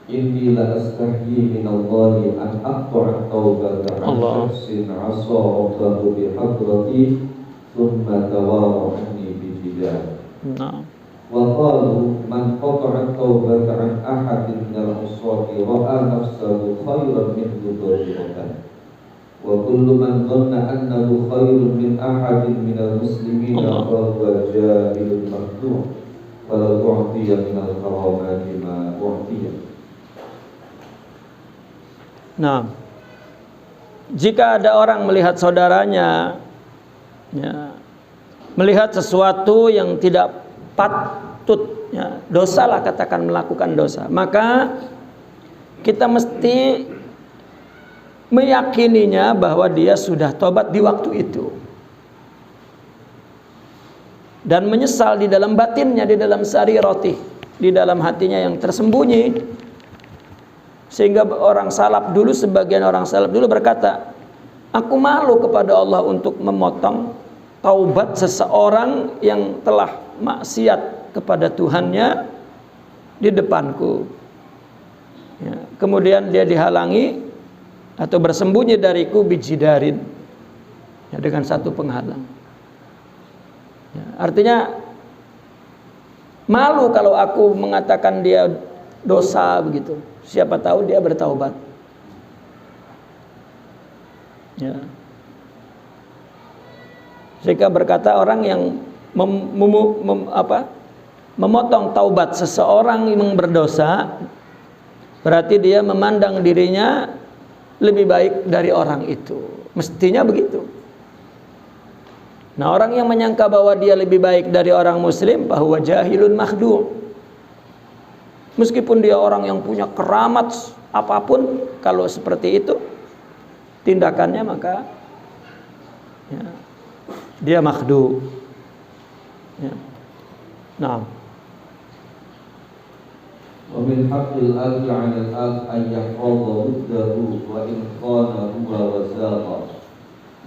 inni la astahyi min Allahi an aqta'a tawbata an shakhsin 'asa rabbahu bi hadrati thumma tawara anni bi jidal. Naam. Wa qalu man qata'a tawbata an ahadin min al-usati ra'a nafsahu khairan min dhurriyatan. wa kullu man dhanna annahu khairun min ahadin minal muslimin fa huwa jahilun mahdhur walau u'tiya minal karamati ma u'tiya. Nah, jika ada orang melihat saudaranya ya, melihat sesuatu yang tidak patut ya, dosa lah, katakan melakukan dosa, maka kita mesti meyakininya bahwa dia sudah tobat di waktu itu dan menyesal di dalam batinnya, di dalam sarirati, di dalam hatinya yang tersembunyi. Sehingga orang salaf dulu, sebagian orang salaf dulu berkata, aku malu kepada Allah untuk memotong taubat seseorang yang telah maksiat kepada Tuhannya di depanku ya, kemudian dia dihalangi atau bersembunyi dariku bijidarin ya, dengan satu penghalang ya, artinya malu kalau aku mengatakan dia dosa begitu, siapa tahu dia bertaubat ya. Jika berkata orang yang memotong taubat seseorang yang berdosa, berarti dia memandang dirinya lebih baik dari orang itu. Mestinya begitu. Nah, orang yang menyangka bahwa dia lebih baik dari orang muslim, bahwa jahilun makhdu'. Meskipun dia orang yang punya keramat apapun, kalau seperti itu tindakannya, maka ya, dia makhdu'. Ya. Nah. Wa min haqqil akhi 'ala al-akh an yahfaza wuddahu wa in qala huwa wasaqa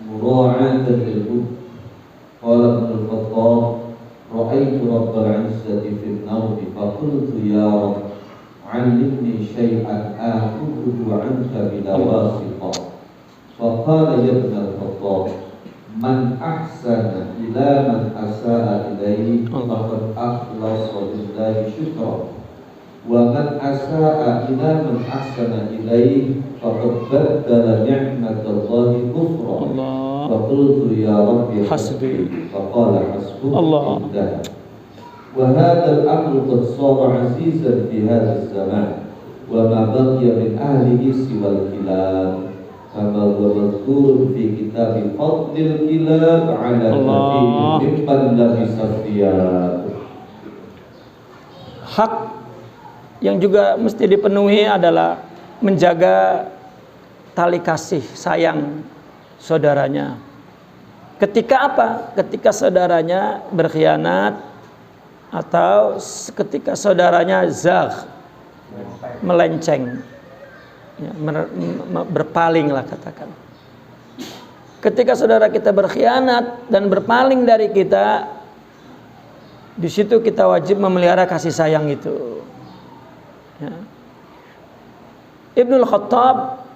mura'atan lil-wudd. Qala Ibnu al-Khattab ra'aytu rabbal 'izzati fil nawmi fa qultu ya rabb 'allimni shay'an akhudhu 'anka bila wasita. Fa qala ya Ibnu al-Khattab man ahsana ila man asaa ilaihi faqad akhlasa lillahi syukra wa man asaa ila man ahsana ilaihi faqad baddala ni'matallahi kufra. Faqultu ya rabbi hasbi faqala hasbuka Allah. Wa hadha al-amru qad sara 'azizan fi hadha az-zaman wa ma baqiya min ahlihi siwa al-kilab kama huwa madhkurun fi kitab Fadlil Kilab 'ala kathirin mimman labisa thiyab. Hak yang juga mesti dipenuhi adalah menjaga tali kasih sayang saudaranya. Ketika apa? Ketika saudaranya berkhianat atau ketika saudaranya zagh, melenceng, ya, berpaling lah katakan. Ketika saudara kita berkhianat dan berpaling dari kita, di situ kita wajib memelihara kasih sayang itu. Ya. Ibnu Khattab,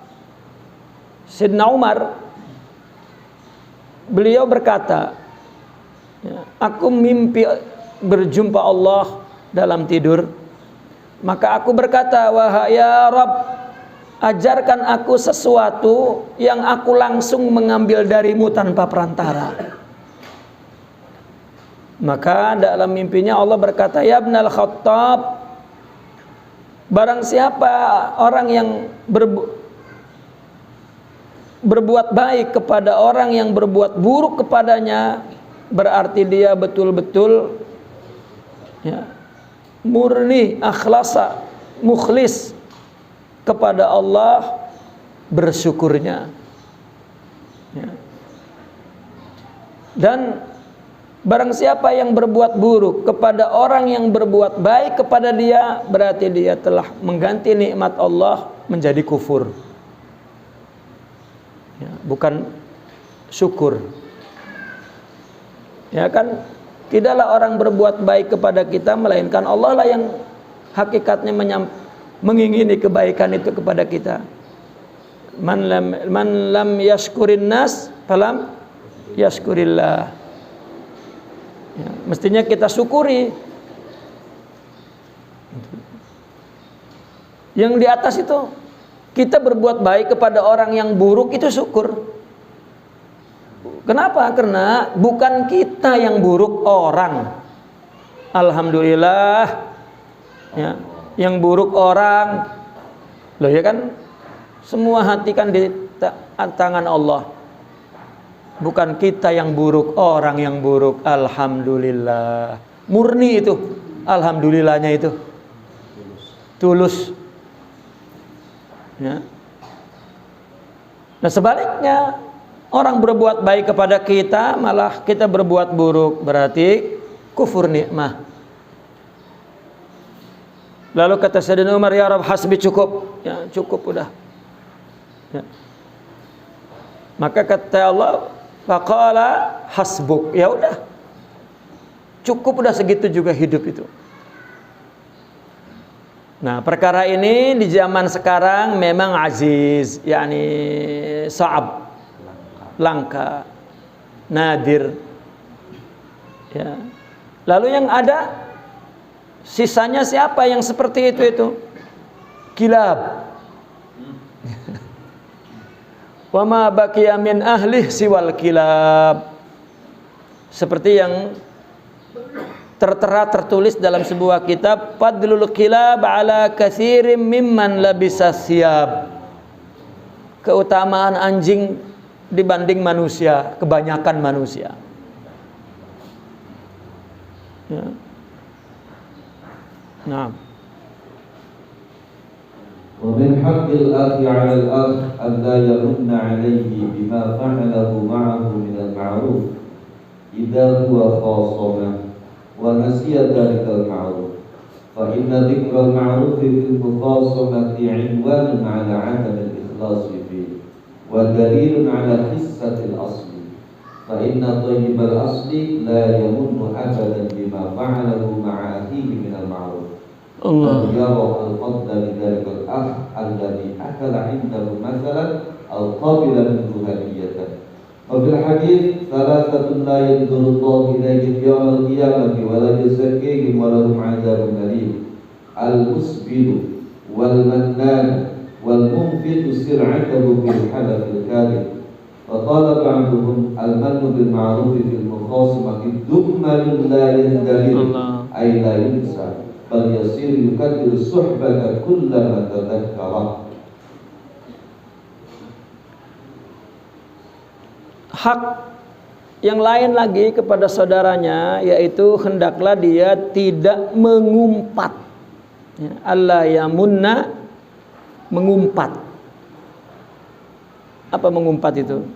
Sayyidina Umar, beliau berkata, ya, aku mimpi berjumpa Allah dalam tidur, maka aku berkata, wahai ya Rabb, ajarkan aku sesuatu yang aku langsung mengambil darimu tanpa perantara. Maka dalam mimpinya Allah berkata, ya Ibnul Khattab, barang siapa orang yang berbuat baik kepada orang yang berbuat buruk kepadanya, berarti dia betul-betul ya, murni, akhlasa, mukhlis kepada Allah bersyukurnya ya. Dan barang siapa yang berbuat buruk kepada orang yang berbuat baik kepada dia, berarti dia telah mengganti nikmat Allah menjadi kufur ya, bukan syukur ya kan. Tidaklah orang berbuat baik kepada kita, melainkan Allah lah yang hakikatnya mengingini kebaikan itu kepada kita. Man lam yashkurin nas falam yashkurillah ya, mestinya kita syukuri yang di atas itu kita berbuat baik kepada orang yang buruk itu syukur. Kenapa? Karena bukan kita yang buruk, orang. Alhamdulillah ya, yang buruk orang. Loh ya kan, semua hati kan di tangan Allah. Bukan kita yang buruk, orang yang buruk. Alhamdulillah. Murni itu, alhamdulillahnya itu tulus. Ya. Nah sebaliknya, orang berbuat baik kepada kita, malah kita berbuat buruk, berarti kufur nikmah. Lalu kata Sayyidina Umar, ya Rabb, hasbi, cukup. Ya, cukup udah. Ya. Maka kata Allah, faqala hasbuk. Ya udah. Cukup udah, segitu juga hidup itu. Nah, perkara ini di zaman sekarang memang aziz, yakni sa'ab, langka, nadir. Ya. Lalu yang ada sisanya siapa yang seperti itu? Kilab. Wa ma baqiya min ahli siwal kilab. Seperti yang tertera tertulis dalam sebuah kitab, fadlul kilab ala katsirin mimman labisa siyab. Keutamaan anjing dibanding manusia, kebanyakan manusia. Ya. Nah. ومن حق الأخ على الأخ أن لا يمن عليه بما فعله معه من المعروف إذا هو خاصمه ونسي ذلك المعروف فإن ذكر المعروف في المخاصمة عنوان على عدم الإخلاص فيه ودليل على خسة الأصل فإن طيب الأصل لا يمن أبدا بما فعله مع أخيه من المعروف بل يرى الفضل لذلك الأخ الذي أكل عنده مثلا أو قبل منه هدية. وفي الحديث ثلاثة لا ينظر الله إليهم يوم القيامة ولا يزكيهم ولهم عذاب أليم المسبل والمنان والمنفق سرعته بالحلف الكاذب. وقال بعضهم المن بالمعروف في المخاصمة دمل لا يندلل أي لا ينسى بل يصير يكدر الصحبة كلما تذكره. Hak yang lain lagi kepada saudaranya, yaitu hendaklah dia tidak mengumpat. Ya, Allah yamunna, mengumpat. Apa mengumpat itu?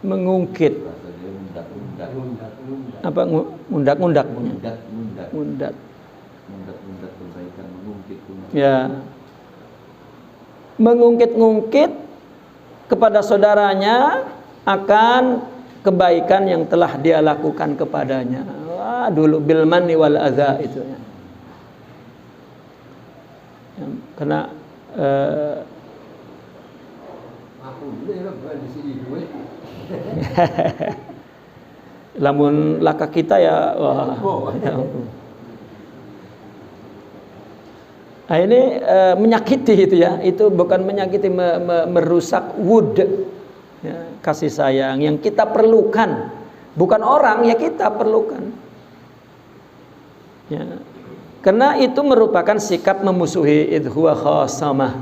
Mengungkit. Apa ngundak-ngundak? Ngundak. Mengungkit kebaikan, ya. Mengungkit-ungkit kepada saudaranya akan kebaikan yang telah dia lakukan kepadanya. Wah, dulu bil manni wal adza itu ya. Karena lamun laka kita ya, wah. Nah ini menyakiti itu ya, itu bukan menyakiti, merusak wud, ya, kasih sayang yang kita perlukan, bukan orang ya kita perlukan, ya. Karena itu merupakan sikap memusuhi, idhuwa khasamah,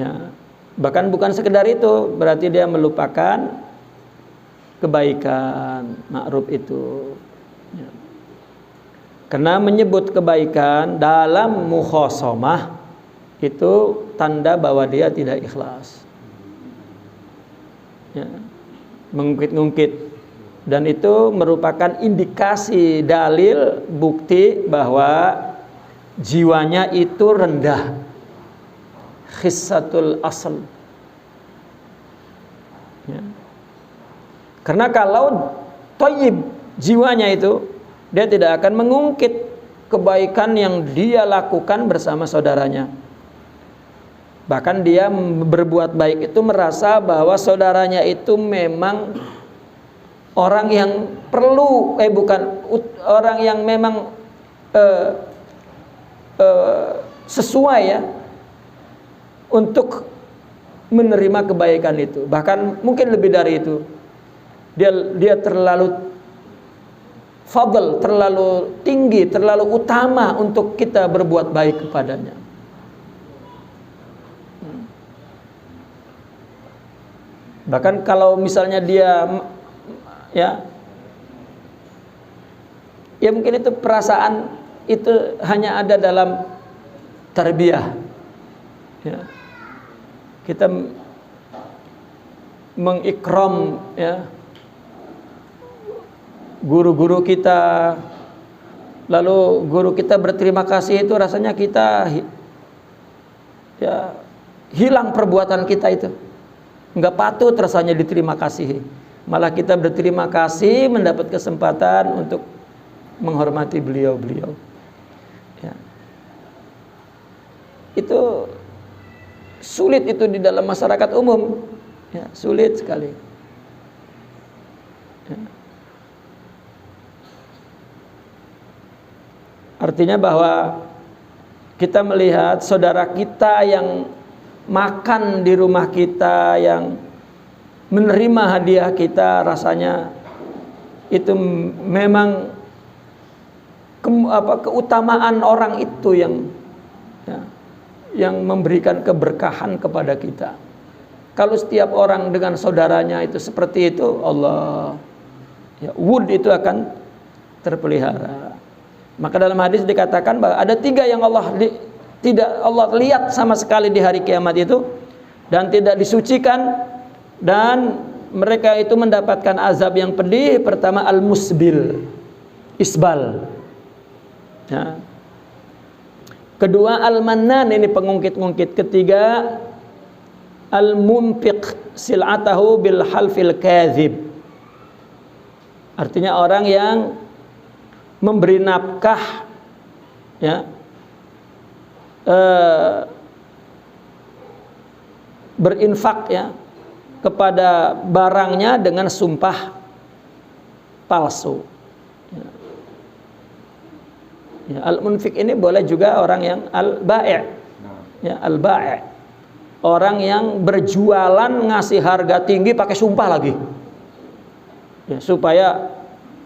ya. Bahkan bukan sekedar itu, berarti dia melupakan kebaikan, ma'ruf itu. Ya. Karena menyebut kebaikan dalam mukhasamah itu tanda bahwa dia tidak ikhlas. Ya. Mengungkit-ungkit, dan itu merupakan indikasi, dalil, bukti bahwa jiwanya itu rendah, khissatul asl. Ya. Karena kalau thayyib jiwanya itu, dia tidak akan mengungkit kebaikan yang dia lakukan bersama saudaranya. Bahkan dia berbuat baik itu merasa bahwa saudaranya itu memang orang yang perlu, bukan orang yang memang sesuai ya untuk menerima kebaikan itu. Bahkan mungkin lebih dari itu. Dia terlalu fadl, terlalu tinggi, terlalu utama untuk kita berbuat baik kepadanya. Bahkan kalau misalnya dia ya mungkin itu perasaan itu hanya ada dalam tarbiyah. Ya. Kita mengikram ya guru-guru kita, lalu guru kita berterima kasih, itu rasanya kita ya hilang perbuatan kita itu, nggak patut rasanya diterima kasih. Malah kita berterima kasih mendapat kesempatan untuk menghormati beliau-beliau ya. Itu sulit itu di dalam masyarakat umum ya, sulit sekali ya. Artinya bahwa kita melihat saudara kita yang makan di rumah kita, yang menerima hadiah kita, rasanya itu memang keutamaan orang itu yang memberikan keberkahan kepada kita. Kalau setiap orang dengan saudaranya itu seperti itu, Allah ya, wud itu akan terpelihara. Maka dalam hadis dikatakan bahwa ada 3 yang tidak Allah lihat sama sekali di hari kiamat itu, dan tidak disucikan, dan mereka itu mendapatkan azab yang pedih. Pertama al-musbil, isbal ya. Kedua al-mannan, ini pengungkit-ungkit. Ketiga al-munfiq sil'atahu bil halfil kadhib, artinya orang yang memberi nafkah ya, berinfak ya kepada barangnya dengan sumpah palsu ya. Ya, al-munfiq ini boleh juga orang yang al-bai' ya, al-bai', orang yang berjualan ngasih harga tinggi pakai sumpah lagi ya, supaya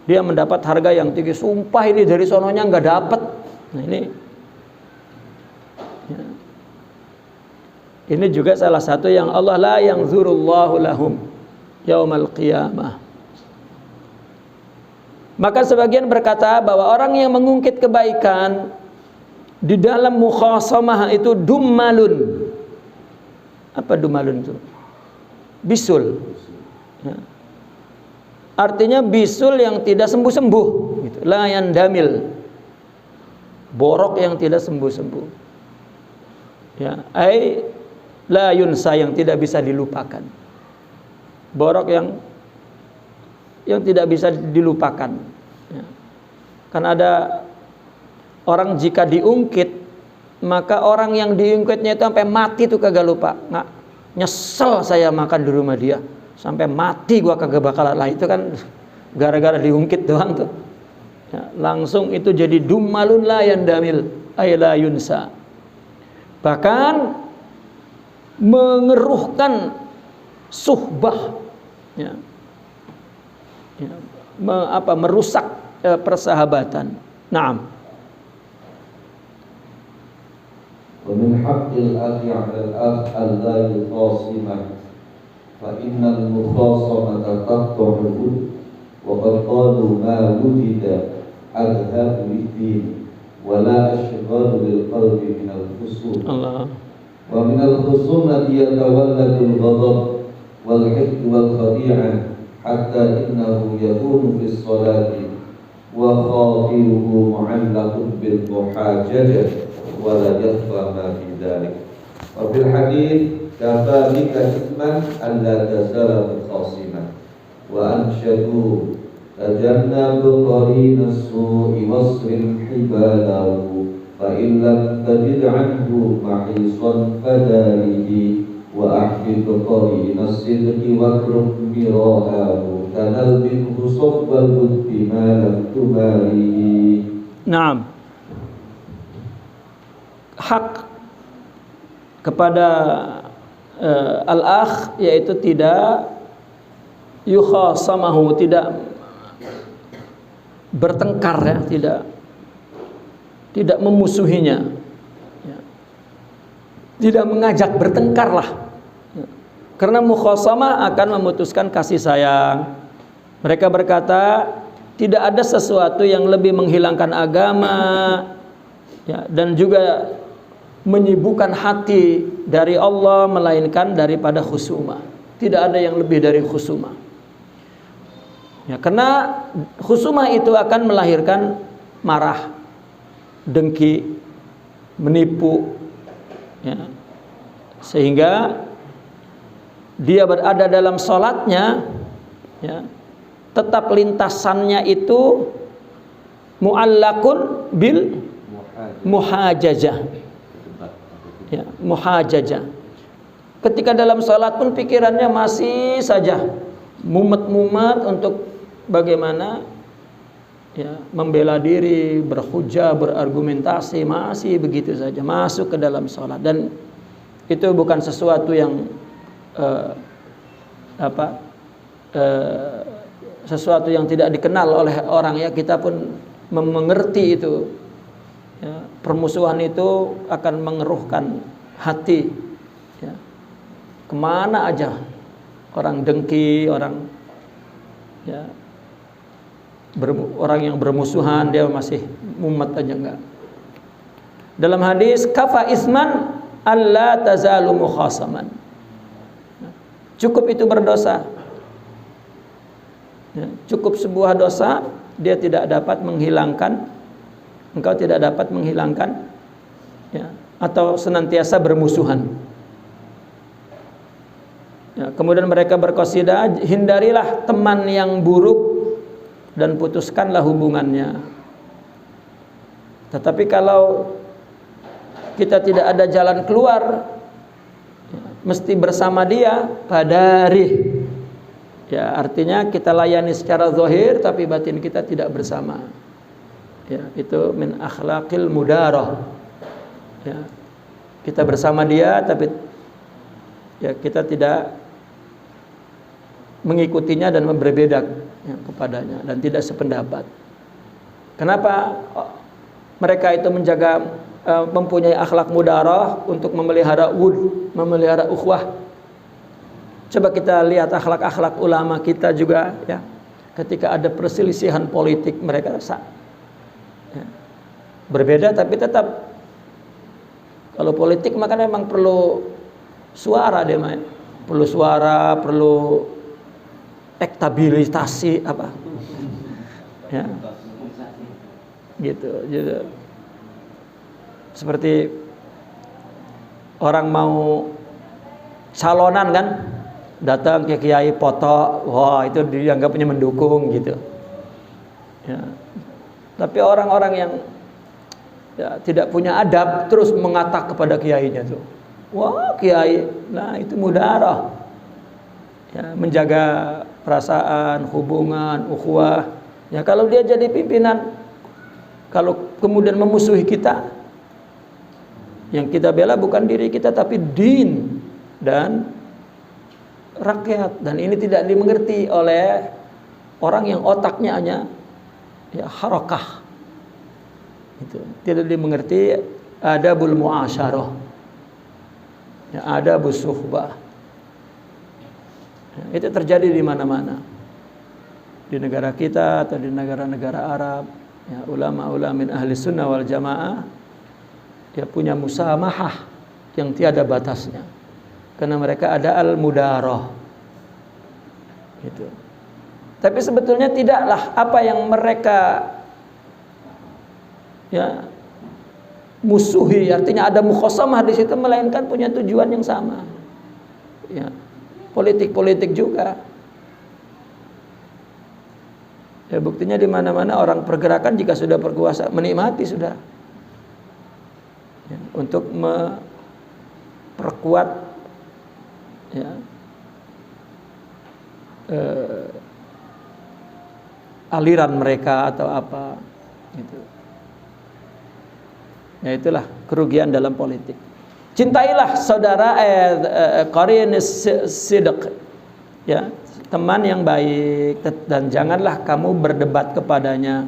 dia mendapat harga yang tinggi. Sumpah ini dari sononya nggak dapat. Nah ini juga salah satu yang Allah la yanzurullahu lahum yaumal qiyamah. Maka sebagian berkata bahwa orang yang mengungkit kebaikan di dalam mukhasamah itu dummalun. Apa dummalun itu? Bisul ya. Artinya bisul yang tidak sembuh-sembuh gitu. La yandamil, borok yang tidak sembuh-sembuh ya, ai la yunsa, yang tidak bisa dilupakan. Borok yang tidak bisa dilupakan ya. Kan ada orang jika diungkit, maka orang yang diungkitnya itu sampai mati tuh kagak lupa. Nggak, nyesel saya makan di rumah dia sampai mati gua kagak bakalan. Lah itu kan gara-gara diungkit doang tuh ya, langsung itu jadi dummalun la yandamil ay la yunsa. Bahkan mengeruhkan suhbah ya, ya, merusak persahabatan. Naam. Wa min haqqil akhi 'ala al-akh alla yuqasimah fa innal mukhasamata taqta'u wa qad qalu ma wujida adhabu lid-din wa la ashghalu bil qalbi min al-khusum. Allah. Wa min al-khusumati yatawalladu al-ghadab wal hiqd wal khadi'ah hatta innahu yakunu fi as-salati wa khatiruhu mu'allaqun bil muhajajah wa la yakhfa ma fi dhalik. Wa fil hadith kafa bika hikman an la tazala mukhasiman wa anshadu tajannabu qarina as-su'i wasrif hibalahu fa in lam tajid anhu mahisan fadalihi wa ahbib qarina as-sidqi wa krub mira'ahu tanal minhu safwal budbi ma lam tubalihi. Naam. Hak kepada al-akh, yaitu tidak yukhasamahu, tidak bertengkar ya, tidak memusuhinya ya. Tidak mengajak bertengkar lah ya. Karena mukhasamah akan memutuskan kasih sayang. Mereka berkata tidak ada sesuatu yang lebih menghilangkan agama ya, dan juga menyibukkan hati dari Allah melainkan daripada khusumah. Tidak ada yang lebih dari khusumah ya, karena khusumah itu akan melahirkan marah, dengki, menipu ya. Sehingga dia berada dalam sholatnya ya, tetap lintasannya itu mu'allakun bil muhajajah ya, muhajajah. Ketika dalam sholat pun pikirannya masih saja mumet-mumet untuk bagaimana ya, membela diri, berhujah, berargumentasi, masih begitu saja masuk ke dalam sholat. Dan itu bukan sesuatu yang sesuatu yang tidak dikenal oleh orang ya. Kita pun mengerti itu ya, permusuhan itu akan mengeruhkan hati ya. Kemana aja orang dengki, orang ya, orang yang bermusuhan dia masih mumet aja enggak. Dalam hadis kafa isman alla tazalu mukhasaman, cukup itu berdosa ya, cukup sebuah dosa, dia tidak dapat menghilangkan, engkau tidak dapat menghilangkan ya, atau senantiasa bermusuhan ya. Kemudian mereka berqasidah, hindarilah teman yang buruk dan putuskanlah hubungannya. Tetapi kalau kita tidak ada jalan keluar ya, mesti bersama dia, fadarih ya, artinya kita layani secara zahir tapi batin kita tidak bersama ya. Itu min akhlaqil mudarah ya, kita bersama dia tapi ya, kita tidak mengikutinya dan berbeda ya, kepadanya dan tidak sependapat. Kenapa mereka itu menjaga mempunyai akhlak mudarah untuk memelihara memelihara ukhuwah? Coba kita lihat akhlak-akhlak ulama kita juga ya. Ketika ada perselisihan politik mereka ya, berbeda tapi tetap, kalau politik maka memang perlu suara dia main. Perlu suara, perlu ektabilitasi apa ya gitu. Jadi seperti orang mau calonan kan, datang ke kiai foto, wah itu dianggapnya mendukung gitu ya. Tapi orang-orang yang ya, tidak punya adab terus mengatak kepada kiainya tuh, wah kiai, nah itu mudarah ya, menjaga perasaan, hubungan, ukhuwah ya. Kalau dia jadi pimpinan, kalau kemudian memusuhi kita, yang kita bela bukan diri kita tapi din dan rakyat, dan ini tidak dimengerti oleh orang yang otaknya hanya ya harakah, itu tidak dimengerti adabul muasyarah ya, adabus suhbah ya, itu terjadi di mana-mana di negara kita atau di negara-negara Arab ya. Ulama-ulama min ahli sunnah wal jamaah dia punya musamahah yang tiada batasnya karena mereka ada al-mudarah gitu. Tapi sebetulnya tidaklah apa yang mereka ya musuhi, artinya ada mukhasamah di situ, melainkan punya tujuan yang sama ya. Politik-politik juga ya, buktinya di mana-mana orang pergerakan jika sudah berkuasa menikmati sudah ya, untuk memperkuat ya, aliran mereka atau apa gitu. Ya itulah kerugian dalam politik. Cintailah saudara qarin sidq, ya, teman yang baik, dan janganlah kamu berdebat kepadanya.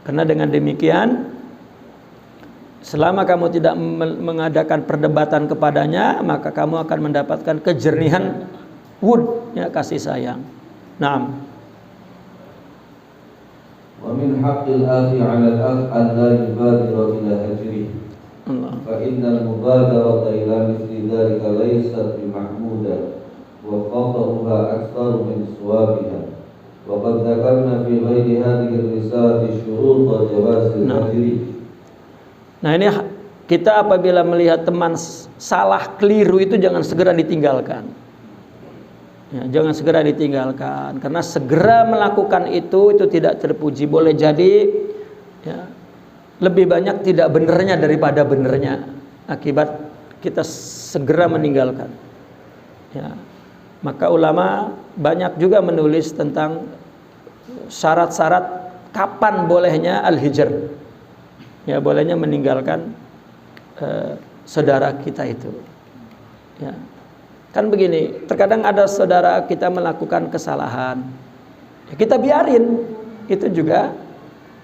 Karena dengan demikian, selama kamu tidak mengadakan perdebatan kepadanya, maka kamu akan mendapatkan kejernihan wud, ya, kasih sayang. Naam. Wa min haqqil akhi 'ala al-akh an la yubadira ila hajrihi. Fa innal mubadarata ila mithli dhalika laysat bimahmudah wa qata'uha aktsaru min sawabiha. Wa qad dzakarna fi ghairi hadhihi ar-risalati syurut jawaz al-hajri. Nah, ini kita apabila melihat teman salah, keliru, itu jangan segera ditinggalkan. Ya, jangan segera ditinggalkan, karena segera melakukan itu tidak terpuji. Boleh jadi, ya, lebih banyak tidak benernya daripada benernya akibat kita segera meninggalkan. Ya, maka ulama banyak juga menulis tentang syarat-syarat kapan bolehnya al-hijr. Ya, bolehnya meninggalkan saudara kita itu. Ya. Kan begini, terkadang ada saudara kita melakukan kesalahan, ya, kita biarin, itu juga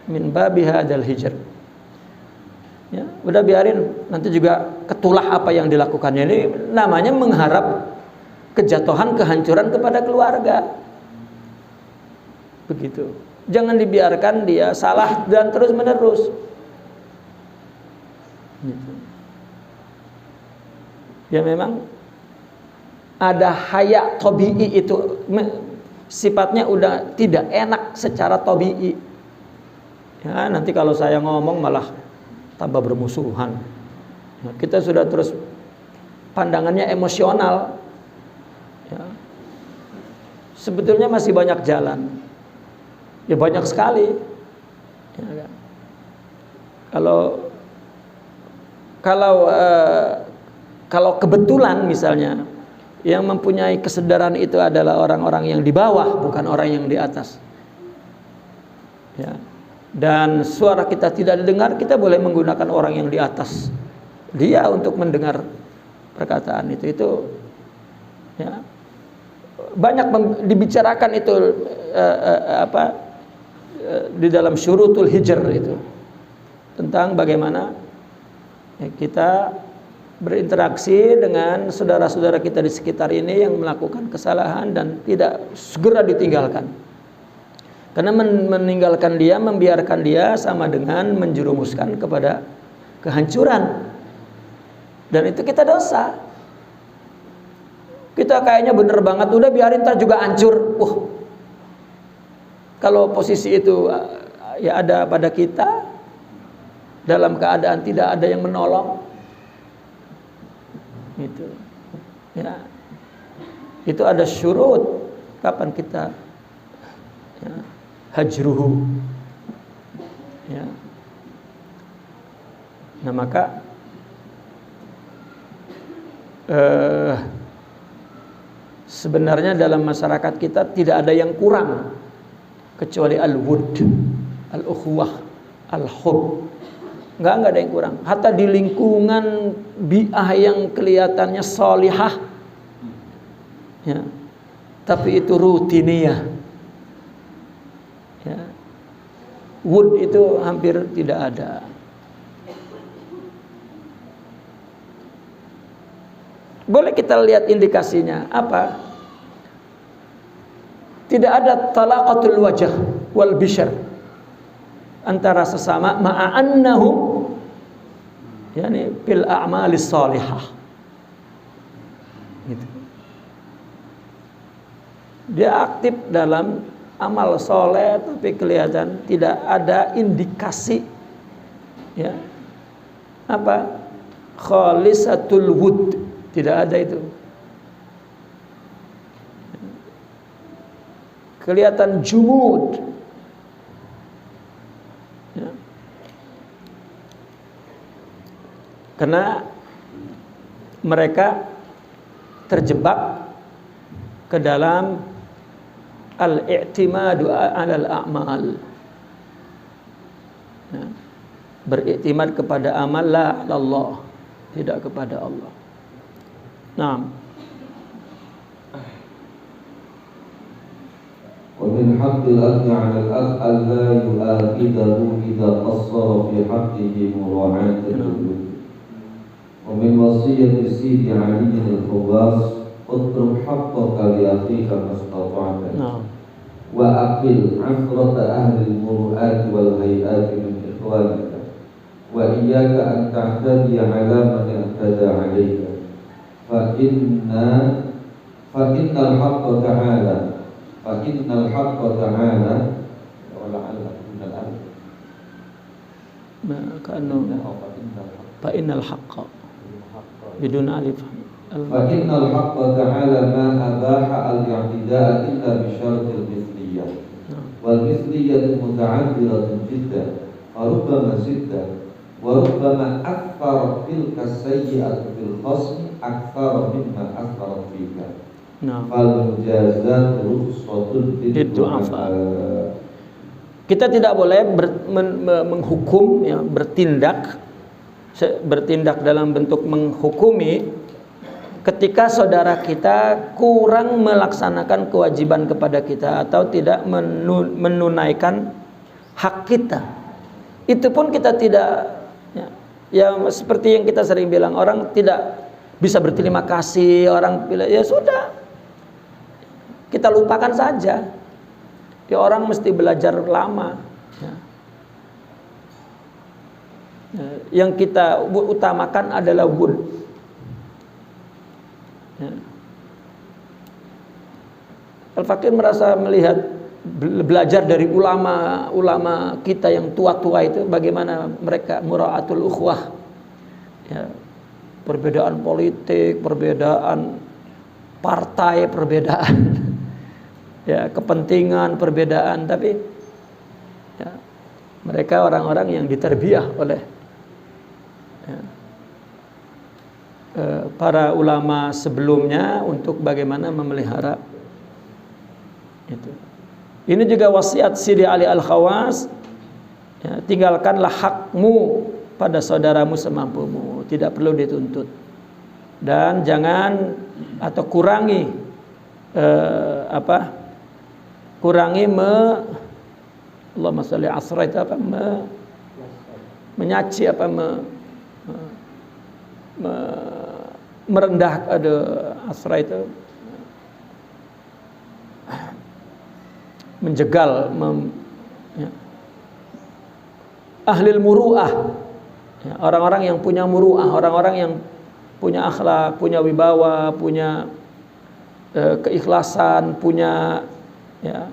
min babi hadzal hijr. Ya, udah biarin, nanti juga ketulah apa yang dilakukannya. Ini namanya mengharap kejatuhan, kehancuran kepada keluarga. Begitu. Jangan dibiarkan dia salah dan terus menerus. Gitu. Ya, memang ada haya tabi'i, itu sifatnya udah tidak enak secara tabi'i. Ya, nanti kalau saya ngomong malah tambah bermusuhan. Ya, kita sudah terus pandangannya emosional. Ya. Sebetulnya masih banyak jalan. Ya, banyak sekali. Ya, kan? Kalau kebetulan misalnya yang mempunyai kesadaran itu adalah orang-orang yang di bawah, bukan orang yang di atas. Ya. Dan suara kita tidak didengar, kita boleh menggunakan orang yang di atas dia untuk mendengar perkataan itu. Ya, banyak dibicarakan itu di dalam syurutul hijr itu, tentang bagaimana kita berinteraksi dengan saudara-saudara kita di sekitar ini yang melakukan kesalahan dan tidak segera ditinggalkan. Karena meninggalkan dia, membiarkan dia sama dengan menjerumuskan kepada kehancuran. Dan itu kita dosa. Kita kayaknya bener banget, udah biarin ntar juga hancur. Kalau posisi itu ya ada pada kita, dalam keadaan tidak ada yang menolong, gitu. Ya. Itu ada syurut kapan kita, ya, hajruhu. Ya. Nah, maka sebenarnya dalam masyarakat kita tidak ada yang kurang kecuali al-wud, al-ukhuwah, al-hub. Enggak ada yang kurang. Hatta di lingkungan bi'ah yang kelihatannya solihah, ya, tapi itu rutiniyah, ya, wud itu hampir tidak ada. Boleh kita lihat indikasinya apa? Tidak ada talaqatul wajah wal bisyar antara sesama ma'annahum, yani bil a'malis salihah, gitu. Dia aktif dalam amal soleh tapi kelihatan tidak ada indikasi, ya, apa, khalisatul wud, tidak ada itu. Kelihatan jumud, ya. Karena mereka terjebak ke dalam al-i'timadu 'alal a'mal, ya. Beriktimad kepada amal, la 'alallah. tidak kepada Allah. Nah, ومن حق الأخ على الأخ ألا يؤاخذه إذا قصر في حقه مراعاة الحدود. ومن وصية سيدي علي الخواص اترك حقك لأخيك ما استطعت وأقل عثرة أهل المروءات والهيئات من إخوانك وإياك أن تعتدي على من اعتدى عليك فإن الحق تعالى كأنه فإن الحق بدون ألف فإن الحق تعالى ما أباح الاعتداء إلا بشرط المثلية والمثلية متعذرة جدا فربما زدت وربما أكثر تلك السيئة في الخصم أكثر مما أثرت فيك فالمجازات رخصة للضعفاء. Kita tidak boleh menghukum, ya, bertindak dalam bentuk menghukumi ketika saudara kita kurang melaksanakan kewajiban kepada kita atau tidak menunaikan hak kita. Itu pun kita tidak, ya seperti yang kita sering bilang, orang tidak bisa berterima kasih, orang bilang ya sudah, kita lupakan saja. Ya orang mesti belajar lama. Yang kita utamakan adalah wud. Al-Faqih merasa melihat, belajar dari ulama kita yang tua-tua itu, bagaimana mereka mura'atul ukhwah, ya, perbedaan politik, perbedaan partai, perbedaan ya kepentingan, perbedaan, tapi ya, mereka orang-orang yang diterbiah oleh ya, para ulama sebelumnya untuk bagaimana memelihara itu. Ini juga wasiat Sidi Ali Al-Khawas, ya, tinggalkanlah hakmu pada saudaramu semampumu, tidak perlu dituntut, dan jangan atau kurangi Allahumma sholli asra itu menyaci merendah, ada asra itu menjegal, ya. Ahlil muru'ah, ya, orang-orang yang punya muru'ah, orang-orang yang punya akhlak, punya wibawa, punya keikhlasan, punya ya.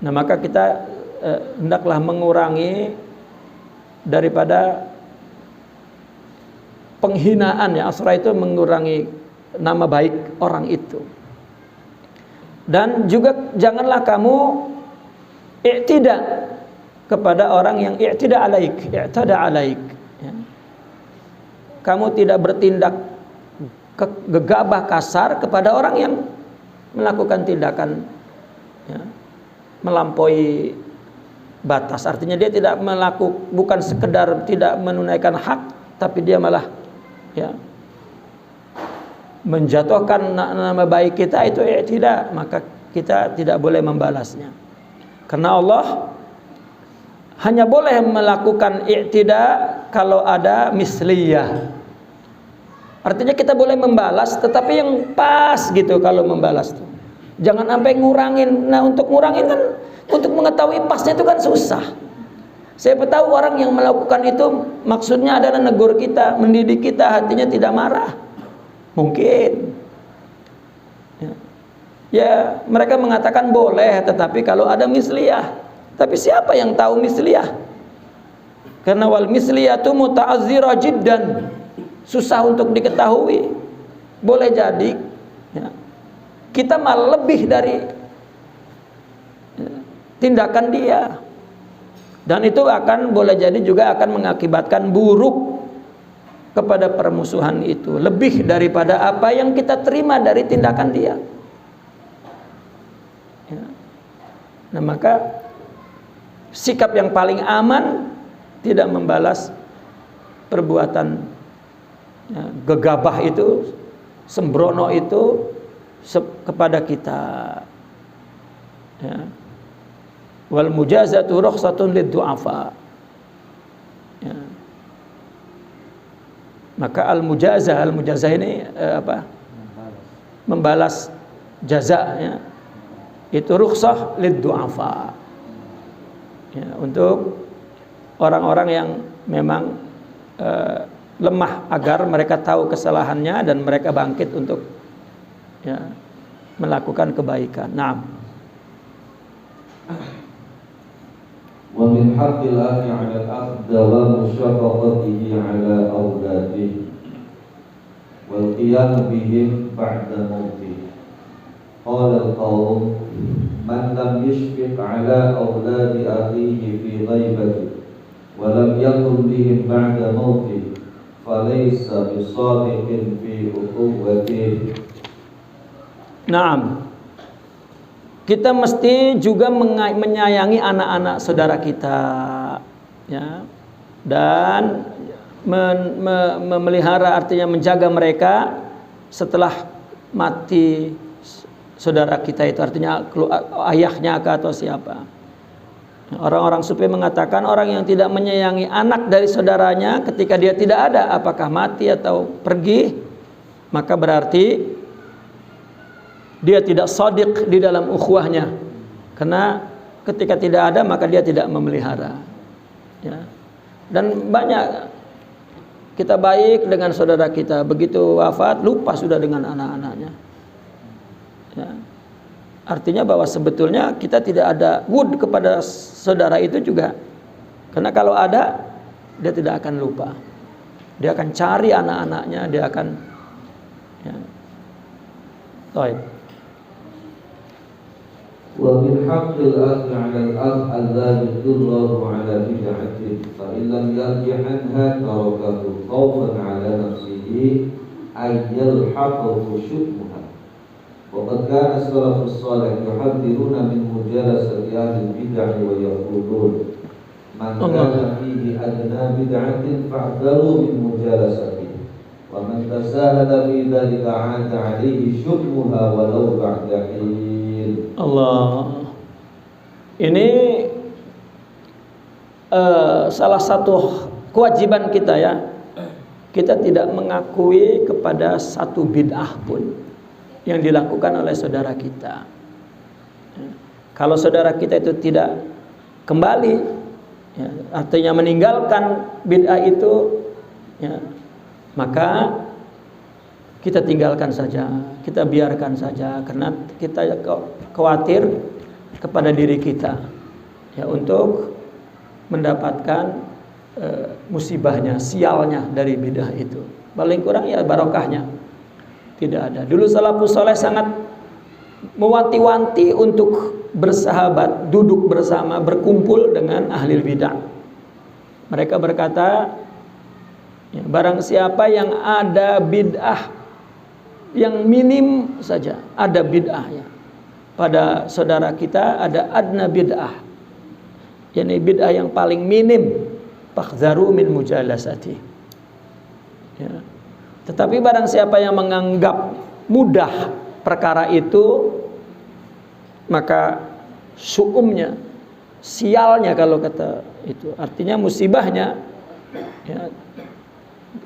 Nah, maka kita hendaklah mengurangi daripada penghinaan, ya. Asra itu mengurangi nama baik orang itu. Dan juga janganlah kamu i'tida kepada orang yang i'tida alaik, i'tada alaik, ya. Kamu tidak bertindak gegabah kasar kepada orang yang melakukan tindakan, ya, melampaui batas. Artinya dia tidak bukan sekedar tidak menunaikan hak, tapi dia malah ya menjatuhkan nama baik kita, itu tidak, maka kita tidak boleh membalasnya. Karena Allah hanya boleh melakukan i'tida kalau ada misliyah. Artinya kita boleh membalas, tetapi yang pas gitu kalau membalas tuh. Jangan sampai ngurangin. Nah, untuk ngurangin kan, untuk mengetahui pasnya itu kan susah. Siapa tahu orang yang melakukan itu maksudnya adalah negur kita, mendidik kita, hatinya tidak marah. Mungkin. Ya, mereka mengatakan boleh, tetapi kalau ada misliyah. Tapi siapa yang tahu misliyah? Karena wal misliyatu muta'azzira jiddan. Susah untuk diketahui. Boleh jadi ya, kita malah lebih dari ya, tindakan dia, dan itu akan boleh jadi juga akan mengakibatkan buruk kepada permusuhan itu, lebih daripada apa yang kita terima dari tindakan dia, ya. Nah, maka sikap yang paling aman tidak membalas perbuatan ya, gegabah itu, sembrono itu kepada kita. Ya. Wal mujazatu rukhsatun lid-du'afa. Ya. Maka al-mujazah ini membalas jaza ya. Itu rukhsah lid-du'afa. Ya, untuk orang-orang yang memang lemah agar mereka tahu kesalahannya dan mereka bangkit untuk ya, melakukan kebaikan. Naam. Wa min haqqil akhi 'ala al-akh dawamu syafaqatihi 'ala awladihi wal qiyam bihim ba'da mautih. Qala al-qawm man lam yashfiq 'ala awladi akhihi fi ghaibati wa lam yakun bihim ba'da mautih falaysa bisadiqin fi ukhuwatihi. Naam. Kita mesti juga menyayangi anak-anak saudara kita ya. Dan memelihara artinya menjaga mereka setelah mati saudara kita itu, artinya ayahnya atau siapa. Orang-orang sufi mengatakan orang yang tidak menyayangi anak dari saudaranya ketika dia tidak ada, apakah mati atau pergi, maka berarti dia tidak shadiq di dalam ukhuwahnya. Karena ketika tidak ada maka dia tidak memelihara. Ya. Dan banyak kita baik dengan saudara kita, begitu wafat lupa sudah dengan anak-anaknya. Ya. Artinya bahwa sebetulnya kita tidak ada wud kepada saudara itu juga. Karena kalau ada dia tidak akan lupa. Dia akan cari anak-anaknya, dia akan ya. Baik. Wa min haqqil akhi 'ala al-akh alla yudillahu 'ala bid'atin fa in lam yarji' anha tarakahu khawfan 'ala nafsihi ay yalhaqahu syukmuha. Wa qad kana as-salafus salih yuhaddiruna min mujalasati ahli bid'ah wa yaqulun man kana fihi adna bid'atin fa'dalu min mujalasatihi wa man tasahada fi dhalika 'ada 'alayhi syukmuha walau ba'da hin. Allah. Ini salah satu kewajiban kita ya. Kita tidak mengakui kepada satu bid'ah pun yang dilakukan oleh saudara kita. Kalau saudara kita itu tidak kembali ya, artinya meninggalkan bid'ah itu ya, maka kita tinggalkan saja, kita biarkan saja, karena kita khawatir kepada diri kita ya, untuk mendapatkan musibahnya, sialnya dari bidah itu. Paling kurang ya barokahnya tidak ada. Dulu salafus saleh sangat mewanti-wanti untuk bersahabat, duduk bersama, berkumpul dengan ahli bidah. Mereka berkata ya, barang siapa yang ada bid'ah yang minim saja, ada bid'ahnya pada saudara kita, ada adna bid'ah, yakni bid'ah yang paling minim, fakhzaru min mujalasati ya. Tetapi barang siapa yang menganggap mudah perkara itu, maka syukumnya, sialnya kalau kata itu, artinya musibahnya ya,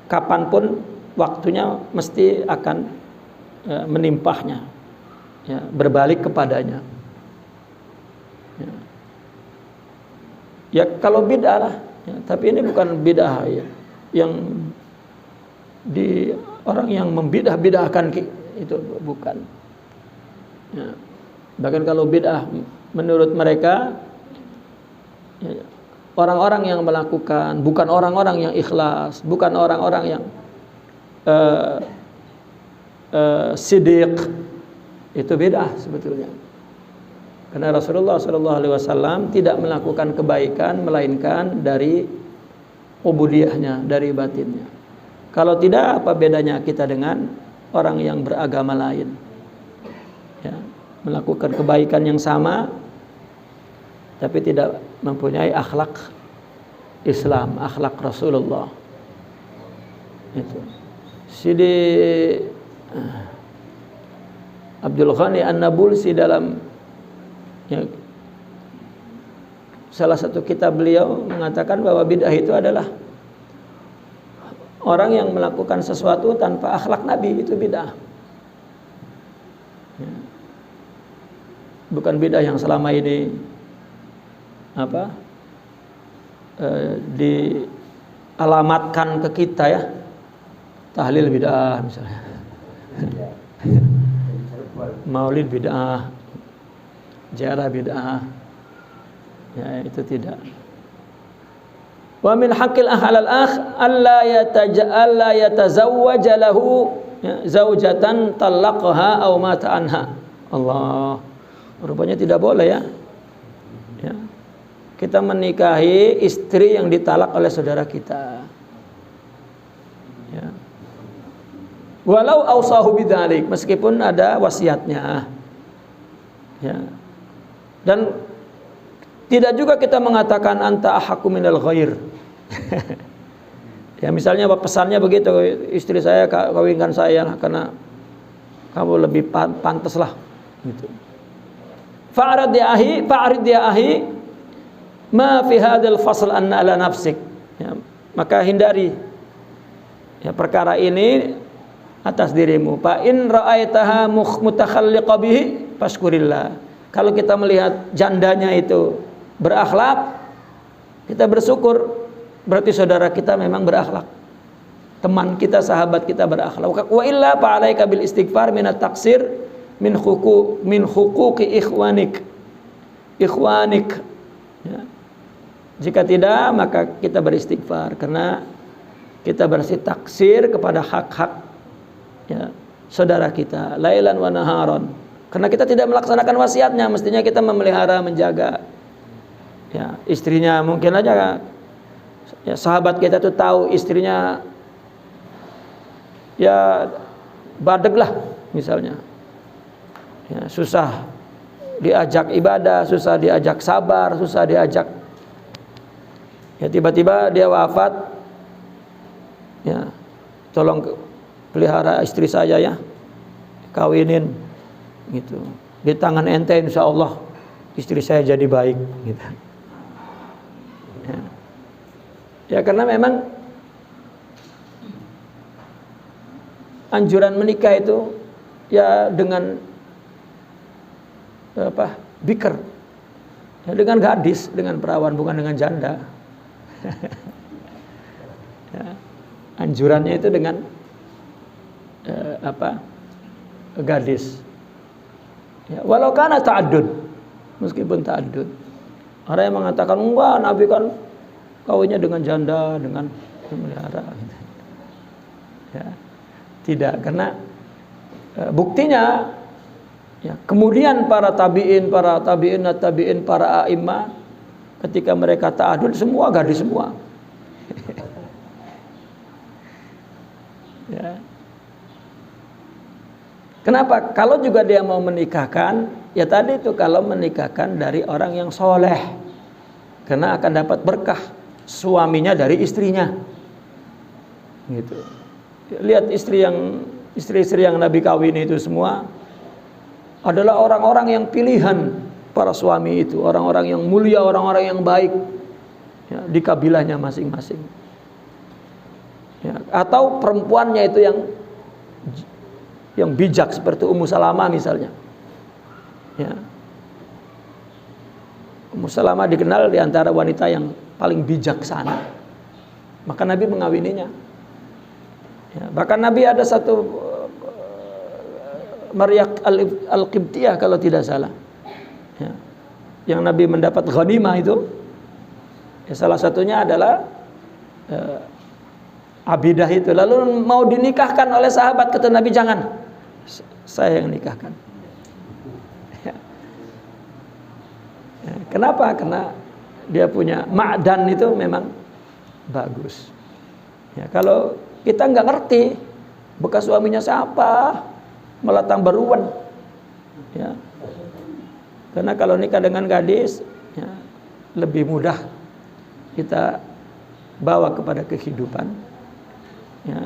kapanpun waktunya mesti akan menimpahnya ya, berbalik kepadanya ya. Ya kalau bid'ah lah ya, tapi ini bukan bid'ah ya, yang di orang yang membidah-bidahkan itu bukan ya. Bahkan kalau bid'ah menurut mereka ya, orang-orang yang melakukan, bukan orang-orang yang ikhlas, bukan orang-orang yang sidiq, itu bid'ah sebetulnya. Karena Rasulullah SAW tidak melakukan kebaikan melainkan dari ubudiyahnya, dari batinnya. Kalau tidak, apa bedanya kita dengan orang yang beragama lain ya, melakukan kebaikan yang sama tapi tidak mempunyai akhlak Islam, akhlak Rasulullah Itu. Sidi Abdul Ghani An-Nabulsi dalam salah satu kitab beliau mengatakan bahwa bid'ah itu adalah orang yang melakukan sesuatu tanpa akhlak Nabi, itu bid'ah. Bukan bid'ah yang selama ini dialamatkan ke kita ya. Tahlil bid'ah misalnya. Maulid bid'ah. Ziarah bid'ah. Ya, itu tidak. Wa min haqqil ahlal akh alla yatazawwaja lahu zaujatan talaqaha aw mata anha. Allah. Rupanya tidak boleh ya. Ya. Kita menikahi istri yang ditalak oleh saudara kita. Ya. Walau ausahu bidzalik, meskipun ada wasiatnya. Ya. Dan tidak juga kita mengatakan anta ahaqqu minal ghair. Ya misalnya pesannya begitu, istri saya kawinkan saya karena kamu lebih pantas lah gitu. Fa'rid ya ahi ma fi hadzal fasl anna ala nafsik. Ya, maka hindari ya perkara ini atas dirimu. Fa in ra'aitaha mutakhalliqa bihi fashkurillah. Kalau kita melihat jandanya itu berakhlak, kita bersyukur, berarti saudara kita memang berakhlak, teman kita, sahabat kita berakhlak. Wa illa fa alaika bil istighfar min at-taqsir min huquqi ikhwanik ya. Jika tidak, maka kita beristighfar karena kita bersih taksir kepada hak-hak ya, saudara kita lailan wa naharon, karena kita tidak melaksanakan wasiatnya. Mestinya kita memelihara, menjaga ya istrinya. Mungkin aja ya, sahabat kita tuh tahu istrinya ya badeg lah misalnya ya, susah diajak ibadah, susah diajak sabar, susah diajak ya, tiba-tiba dia wafat ya, tolong pelihara istri saya ya, kawinin gitu, di tangan ente insya Allah istri saya jadi baik gitu. Ya karena memang anjuran menikah itu ya dengan bikr ya, dengan gadis, dengan perawan, bukan dengan janda. Ya, anjurannya itu dengan gadis ya, walau kana ta'addud, meskipun ta'addud. Orang yang mengatakan enggak, Nabi kan kawinnya dengan janda, dengan memelihara ya, tidak, karena buktinya ya, kemudian para tabi'in, para a'immah ketika mereka ta'adud semua gadis semua. Ya. Kenapa? Kalau juga dia mau menikahkan, ya tadi itu kalau menikahkan dari orang yang soleh, karena akan dapat berkah suaminya dari istrinya. Gitu. Lihat istri-istri yang Nabi kawin itu semua adalah orang-orang yang pilihan para suami itu, orang-orang yang mulia, orang-orang yang baik ya, di kabilahnya masing-masing. Ya, atau perempuannya itu yang bijak seperti Ummu Salamah misalnya. Ya. Ummu Salamah dikenal di antara wanita yang paling bijaksana. Maka Nabi mengawininya. Ya, bahkan Nabi ada satu Maryam Al-Qibtiyah kalau tidak salah. Ya. Yang Nabi mendapat ghanimah itu ya, salah satunya adalah Abidah itu. Lalu mau dinikahkan oleh sahabat, kata Nabi, jangan, saya yang nikahkan. Ya. Ya, kenapa? Karena dia punya ma'dan itu memang bagus. Ya, kalau kita nggak ngerti bekas suaminya siapa, malah tambah ruwet. Ya. Karena kalau nikah dengan gadis ya, lebih mudah kita bawa kepada kehidupan. ya,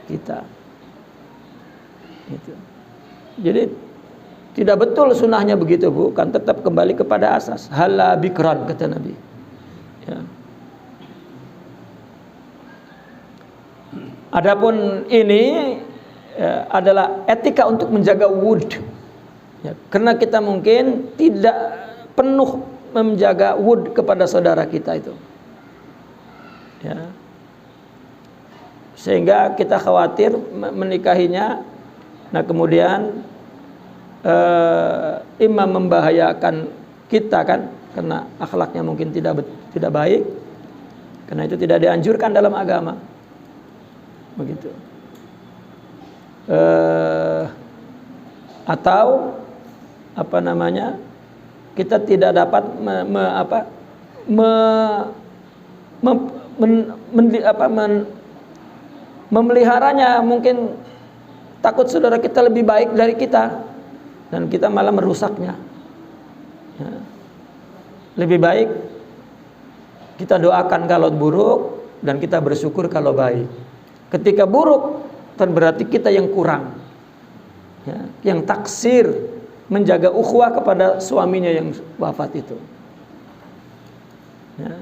kita. Gitu. Jadi tidak betul sunnahnya begitu, bukan, tetap kembali kepada asas. Hala bikran, kata Nabi. Ya. Adapun ini adalah etika untuk menjaga wud. Ya, karena kita mungkin tidak penuh menjaga wud kepada saudara kita itu. Ya. Sehingga kita khawatir menikahinya. Nah kemudian imam membahayakan kita kan, karena akhlaknya mungkin tidak baik. Karena itu tidak dianjurkan dalam agama. Begitu. Atau apa namanya, kita tidak dapat memeliharanya, mungkin takut saudara kita lebih baik dari kita dan kita malah merusaknya. Ya. Lebih baik kita doakan kalau buruk dan kita bersyukur kalau baik. Ketika buruk berarti kita yang kurang, ya, yang taksir menjaga ukhuwah kepada suaminya yang wafat itu. Ya.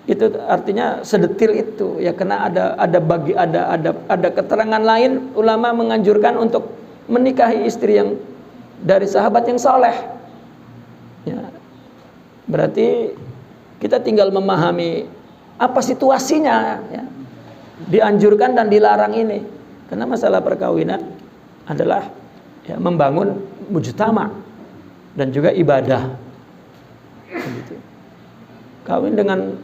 Itu artinya sedetil itu ya, karena ada keterangan lain, ulama menganjurkan untuk menikahi istri yang dari sahabat yang saleh. Ya. Berarti kita tinggal memahami apa situasinya, ya. Dianjurkan dan dilarang ini. Karena masalah perkawinan adalah ya, membangun mujtama dan juga ibadah. Begitu. Kawin dengan,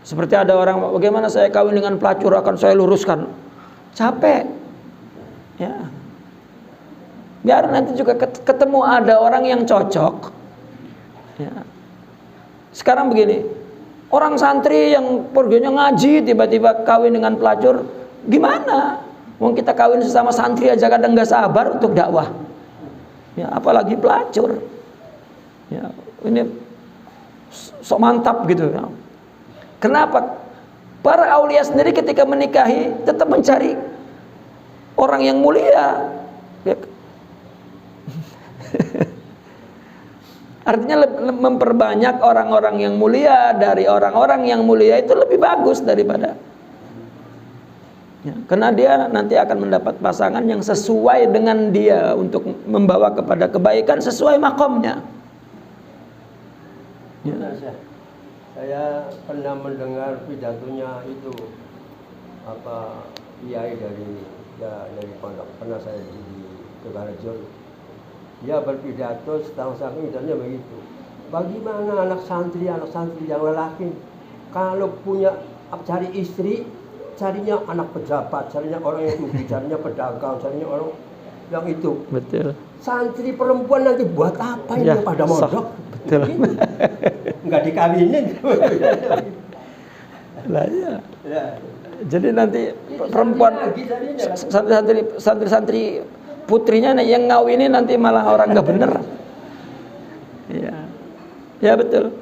seperti ada orang, bagaimana saya kawin dengan pelacur, akan saya luruskan. Capek. Ya. Biar nanti juga ketemu ada orang yang cocok. Ya. Sekarang begini, orang santri yang perginya ngaji tiba-tiba kawin dengan pelacur, gimana? Wong kita kawin sesama santri aja kadang nggak sabar untuk dakwah. Ya, apalagi pelacur. Ya, ini sok mantap gitu. Ya. Kenapa? Para aulia sendiri ketika menikahi tetap mencari orang yang mulia. Ya. Artinya memperbanyak orang-orang yang mulia dari orang-orang yang mulia itu lebih bagus daripada. Ya, karena dia nanti akan mendapat pasangan yang sesuai dengan dia untuk membawa kepada kebaikan sesuai makomnya. Ya. Saya pernah mendengar pidatonya itu kiai dari pondok, pernah saya di Tegalrejo. Dia berpidato setang-setang misalnya begitu. Bagaimana anak santri yang lelaki kalau punya cari istri, carinya anak pejabat, carinya orang yang tinggi, carinya pedagang, carinya orang yang itu. Betul. Santri perempuan nanti buat apa ini, ya, pada mondok? Betul. Enggak dikawinin. Lah ya. Jadi nanti perempuan santri putrinya yang ngawinin nanti malah orang nggak bener. Ya, ya betul.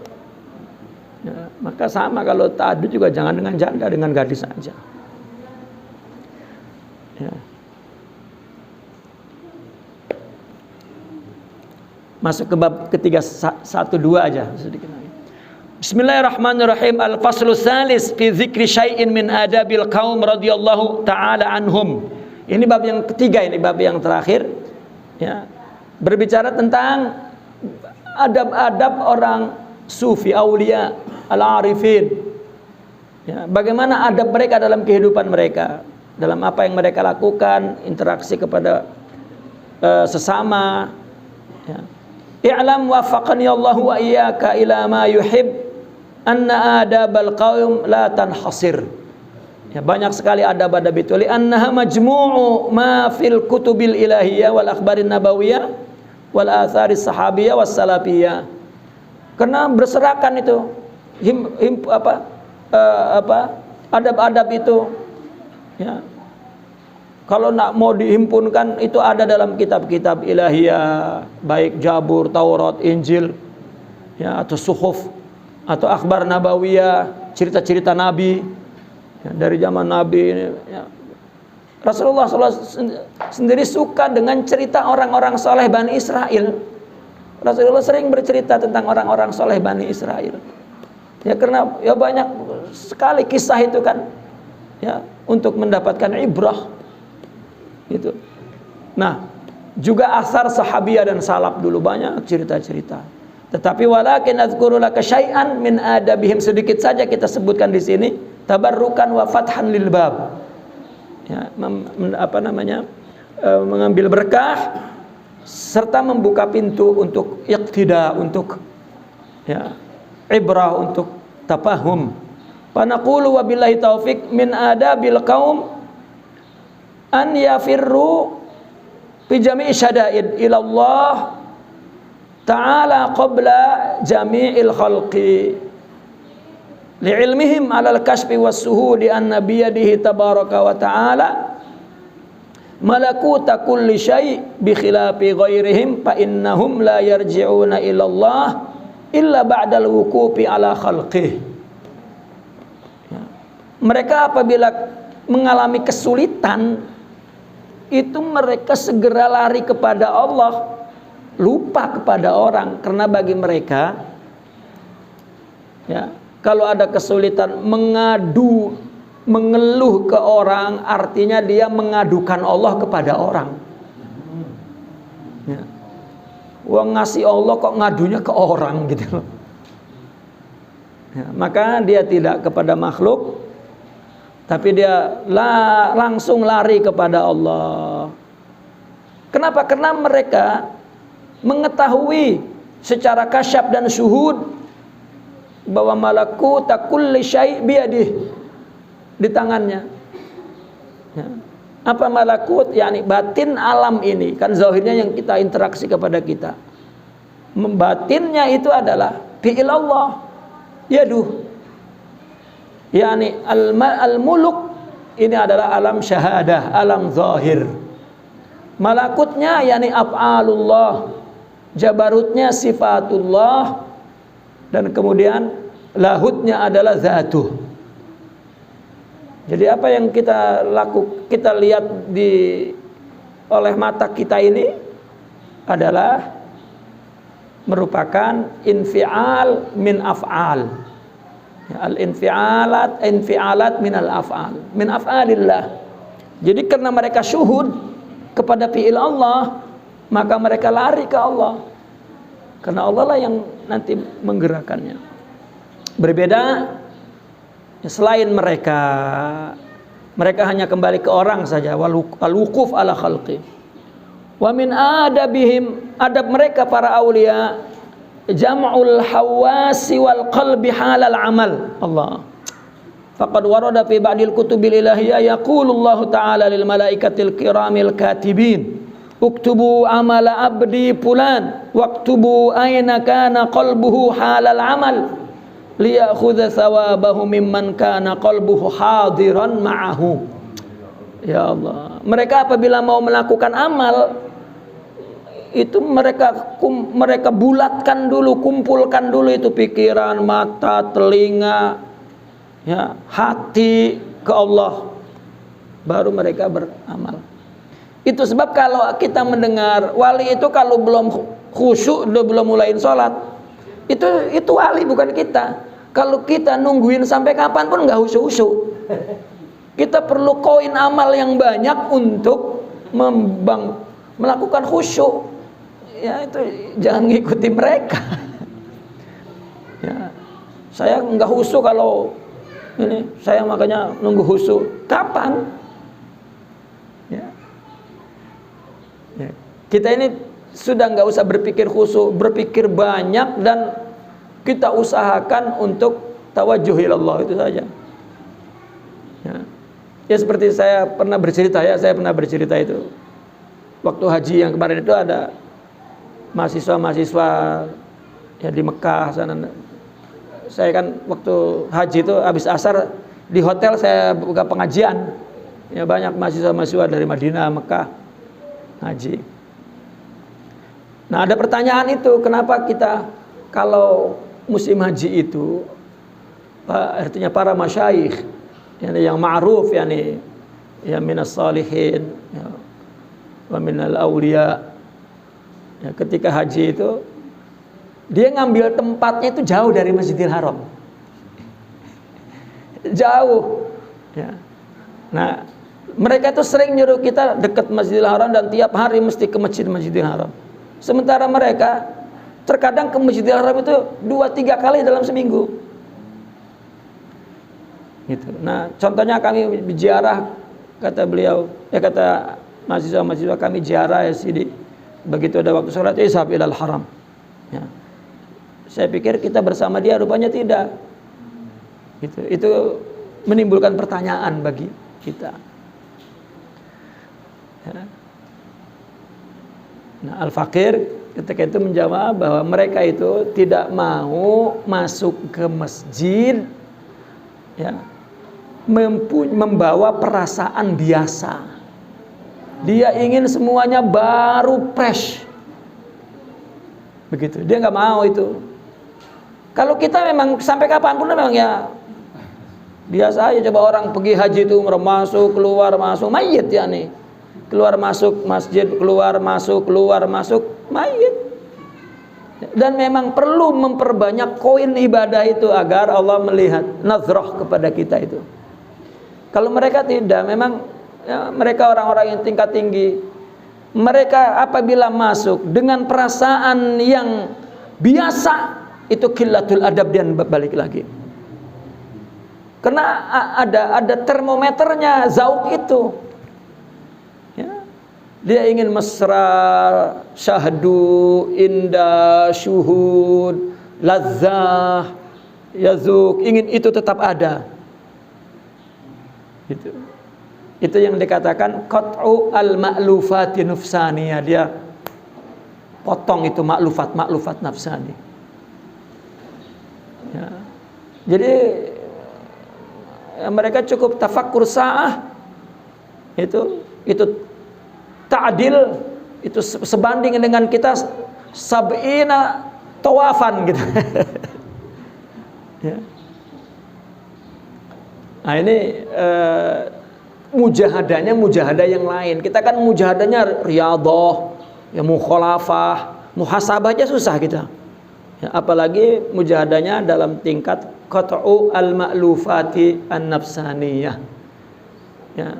Ya, maka sama kalau ta'adud juga jangan dengan janda, dengan gadis saja. Ya. Masuk ke bab ketiga 1-2 aja sedikit lagi. Bismillahirrahmanirrahim. Al-faslu tsalis fi dzikri syai'in min adabil qaum radhiyallahu ta'ala anhum. Ini bab yang ketiga, ini bab yang terakhir, ya, berbicara tentang adab-adab orang sufi, aulia, al-arifin, ya, bagaimana adab mereka dalam kehidupan mereka, dalam apa yang mereka lakukan, interaksi kepada sesama. Ya. I'lam wafaqani Allah wa iyyaka ila ma yuhib anna adabal qaum la tanhasir. Ya, banyak sekali adab-adab itu. Li'annaha majmu'u ma fil kutubil ilahiyah wal akhbarin nabawiyah wal atharis sahabiyah was salafiyah. Karena berserakan itu adab-adab itu. Ya. Kalau nak mau dihimpunkan itu ada dalam kitab-kitab ilahiyah, baik Jabur, Taurat, Injil, ya, atau Suhuf, atau akhbar nabawiyah, cerita-cerita Nabi. Ya, dari zaman Nabi ini, ya. Rasulullah SAW sendiri suka dengan cerita orang-orang soleh Bani Israel. Rasulullah sering bercerita tentang orang-orang soleh Bani Israel. Ya, karena ya banyak sekali kisah itu kan, ya, untuk mendapatkan ibrah. Gitu. Nah, juga asar sahabiyah dan salaf dulu banyak cerita-cerita. Tetapi walakin azkuru laka syai'an min adabihim, sedikit saja kita sebutkan di sini, tabarrukan wa fathan lil bab. Ya, mengambil berkah serta membuka pintu untuk iqtida, untuk ya, ibrah, untuk tafahum. Fa naqulu wabillahi taufik min adabil qaum an yafirru fi jami'i syada'id ila Allah ta'ala qabla jami'il khalqi li'ilmihim 'alal kasfi was-suhudi anna biyadihi tabaraka wa ta'ala malakuta kulli syai' bi khilafi ghairihim fa innahum la yarji'una ila Allah illa ba'dal wuqufi 'ala khalqih. Mereka apabila mengalami kesulitan itu mereka segera lari kepada Allah, lupa kepada orang, karena bagi mereka ya, kalau ada kesulitan mengadu, mengeluh ke orang, artinya dia mengadukan Allah kepada orang. Ya. Wong ngasih Allah kok ngadunya ke orang gitu loh. Ya, maka dia tidak kepada makhluk, tapi dia langsung lari kepada Allah. Kenapa? Karena mereka mengetahui secara kasyaf dan syuhud bahwa malakuta kulli syai' biyadih, di tangannya. Ya. Apa malakut? Yani batin alam ini, kan zahirnya yang kita interaksi kepada kita. Batinnya itu adalah fi'il Allah, yaduh. Yani al-muluk ini adalah alam syahadah, alam zahir. Malakutnya yani af'alullah, jabarutnya sifatullah, dan kemudian lahutnya adalah zatuh. Jadi apa yang kita lihat oleh mata kita ini adalah merupakan infial min af'al. Al-infialat min al-af'al, min af'alillah. Jadi karena mereka syuhud kepada fi'il Allah, maka mereka lari ke Allah, karena Allah lah yang nanti menggerakkannya. Berbeda selain mereka hanya kembali ke orang saja, wal-wuquf ala khalqi. Wa min adabihim, adab mereka para aulia, jam'ul hawasi wal qalbi halal amal. Allah. Faqad warada fi ba'dil kutubil ilahiyah yaqulullahu ta'ala lil malaikatil kiramil katibin uktubu amala abdi fulan waktubu aina kana qalbuhu halal amal liyakhudha thawabahu mimman kana qalbuhu hadiran ma'ahu. Ya Allah, mereka apabila mau melakukan amal itu mereka bulatkan dulu, kumpulkan dulu itu pikiran, mata, telinga, ya, hati ke Allah, baru mereka beramal. Itu sebab kalau kita mendengar wali itu kalau belum khusyuk, belum mulain sholat, itu wali bukan kita. Kalau kita nungguin sampai kapan pun nggak khusyuk. Kita perlu koin amal yang banyak untuk melakukan khusyuk. Ya itu jangan ngikuti mereka. Ya, saya nggak khusyuk kalau ini, saya makanya nunggu khusyuk. Kapan? Ya. Ya. Kita ini sudah nggak usah berpikir khusyuk, berpikir banyak, dan kita usahakan untuk tawajuh ilallah, itu saja. Ya. Ya seperti saya pernah bercerita itu. Waktu haji yang kemarin itu ada mahasiswa ya di Mekah sana. Saya kan waktu haji itu habis asar di hotel saya buka pengajian. Ya banyak mahasiswa dari Madinah, Mekah haji. Nah, ada pertanyaan itu, kenapa kita kalau musim haji itu artinya para masyayikh yang ma'ruf ya minas salihin ya, wa minal awliya. Ya, ketika haji itu dia ngambil tempatnya itu jauh dari Masjidil Haram. Jauh ya. Nah, mereka itu sering nyuruh kita dekat Masjidil Haram dan tiap hari mesti ke Masjidil Haram. Sementara mereka terkadang ke Masjidil Haram itu 2-3 kali dalam seminggu. Gitu. Nah, contohnya kami ziarah, kata beliau, kata mahasiswa kami ziarah ya Sidi. Begitu ada waktu sholat, ishab ilal haram. Ya. Saya pikir kita bersama dia, rupanya tidak. Gitu. Itu menimbulkan pertanyaan bagi kita. Ya. Nah, Al-Fakir ketika itu menjawab bahwa mereka itu tidak mau masuk ke masjid, ya, membawa perasaan biasa. Dia ingin semuanya baru, fresh. Begitu. Dia nggak mau itu. Kalau kita memang sampai kapanpun memang ya biasa aja. Coba orang pergi haji itu masuk keluar masuk mayit ya nih. Keluar masuk masjid, keluar masuk mayit. Dan memang perlu memperbanyak koin ibadah itu agar Allah melihat nazrah kepada kita itu. Kalau mereka tidak, memang ya, mereka orang-orang yang tingkat tinggi. Mereka apabila masuk dengan perasaan yang biasa, itu qillatul adab, dan balik lagi. Karena ada termometernya zauk itu. Ya. Dia ingin mesra, syahdu, indah, syuhud, lazzah, yazuk, ingin itu tetap ada. Itu yang dikatakan qat'u al-ma'lufati nufsaniyah. Dia potong itu maklufat nafsani. Ya. Jadi mereka cukup tafakkur sa'ah, itu ta'dil, itu sebanding dengan kita sab'ina tawafan gitu. Ya. Nah ini mujahadah yang lain. Kita kan mujahadahnya riyadhah, ya mukhalafah, muhasabah aja susah kita. Ya, apalagi mujahadahnya dalam tingkat qat'u al-ma'lufati an-nafsaniyah. Ya.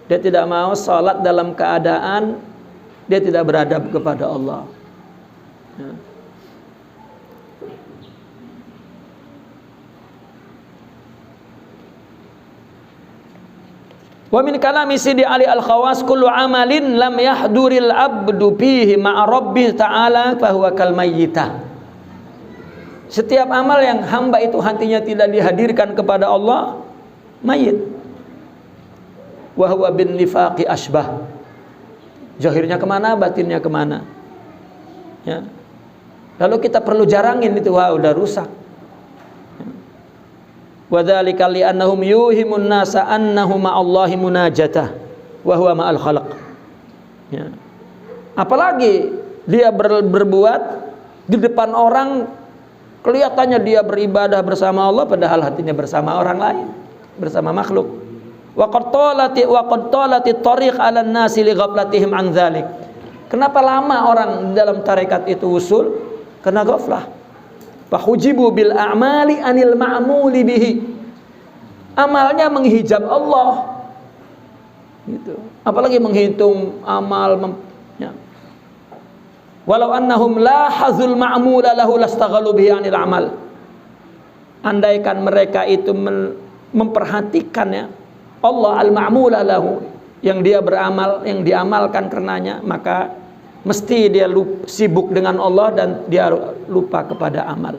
Dia tidak mau salat dalam keadaan dia tidak beradab kepada Allah. Ya. Wa min kalami Sidi Ali Al-Khawas kullu amalin lam yahduril abdu fihi ma'a rabbi ta'ala fahuwa kal mayyitah. Setiap amal yang hamba itu hatinya tidak dihadirkan kepada Allah, mayit. Wa huwa bin nifaqi asbah. Zahirnya kemana, batinnya kemana. Ya. Lalu kita perlu jarangin itu, wah udah rusak. Wa dzalika li annahum yuhimun nasa annahu ma'allahi munajatah wa huwa ma'al khalaq. Ya. Apalagi dia berbuat di depan orang, kelihatannya dia beribadah bersama Allah padahal hatinya bersama orang lain, bersama makhluk. Wa qad talati tariq 'ala an-nasi li ghaflatihim an dzalik. Kenapa lama orang dalam tarekat itu usul? Karena ghaflah. Fahujibu bil a'mali anil ma'muli bihi. Amalnya menghijab Allah. Gitu. Apalagi menghitung amal ya. Walau annahum la hazul ma'mula lahu lastaghalu bihi anil amal. Andaikan mereka itu memperhatikan ya Allah al-ma'mula lahu, yang dia beramal, yang diamalkan karenanya, maka mesti dia sibuk dengan Allah dan dia lupa kepada amal.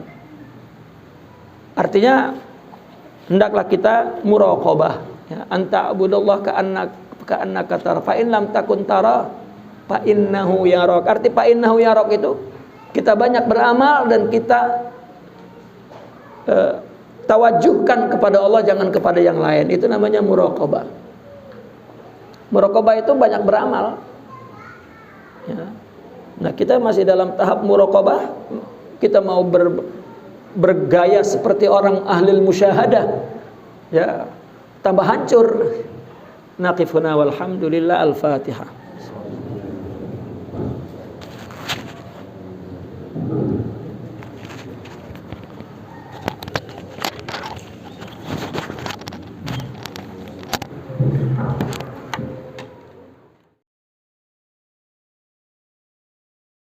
Artinya hendaklah kita muraqabah ya, anta abudallah ka'annaka tara fa in lam takun tara fa innahu yarak. Arti fa innahu yarak itu kita banyak beramal dan kita tawajuhkan kepada Allah, jangan kepada yang lain. Itu namanya muraqabah. Muraqabah itu banyak beramal ya. Nah kita masih dalam tahap muraqabah. Kita mau bergaya seperti orang ahli musyahadah ya, tambah hancur. Naqifuna walhamdulillah. Al-Fatihah.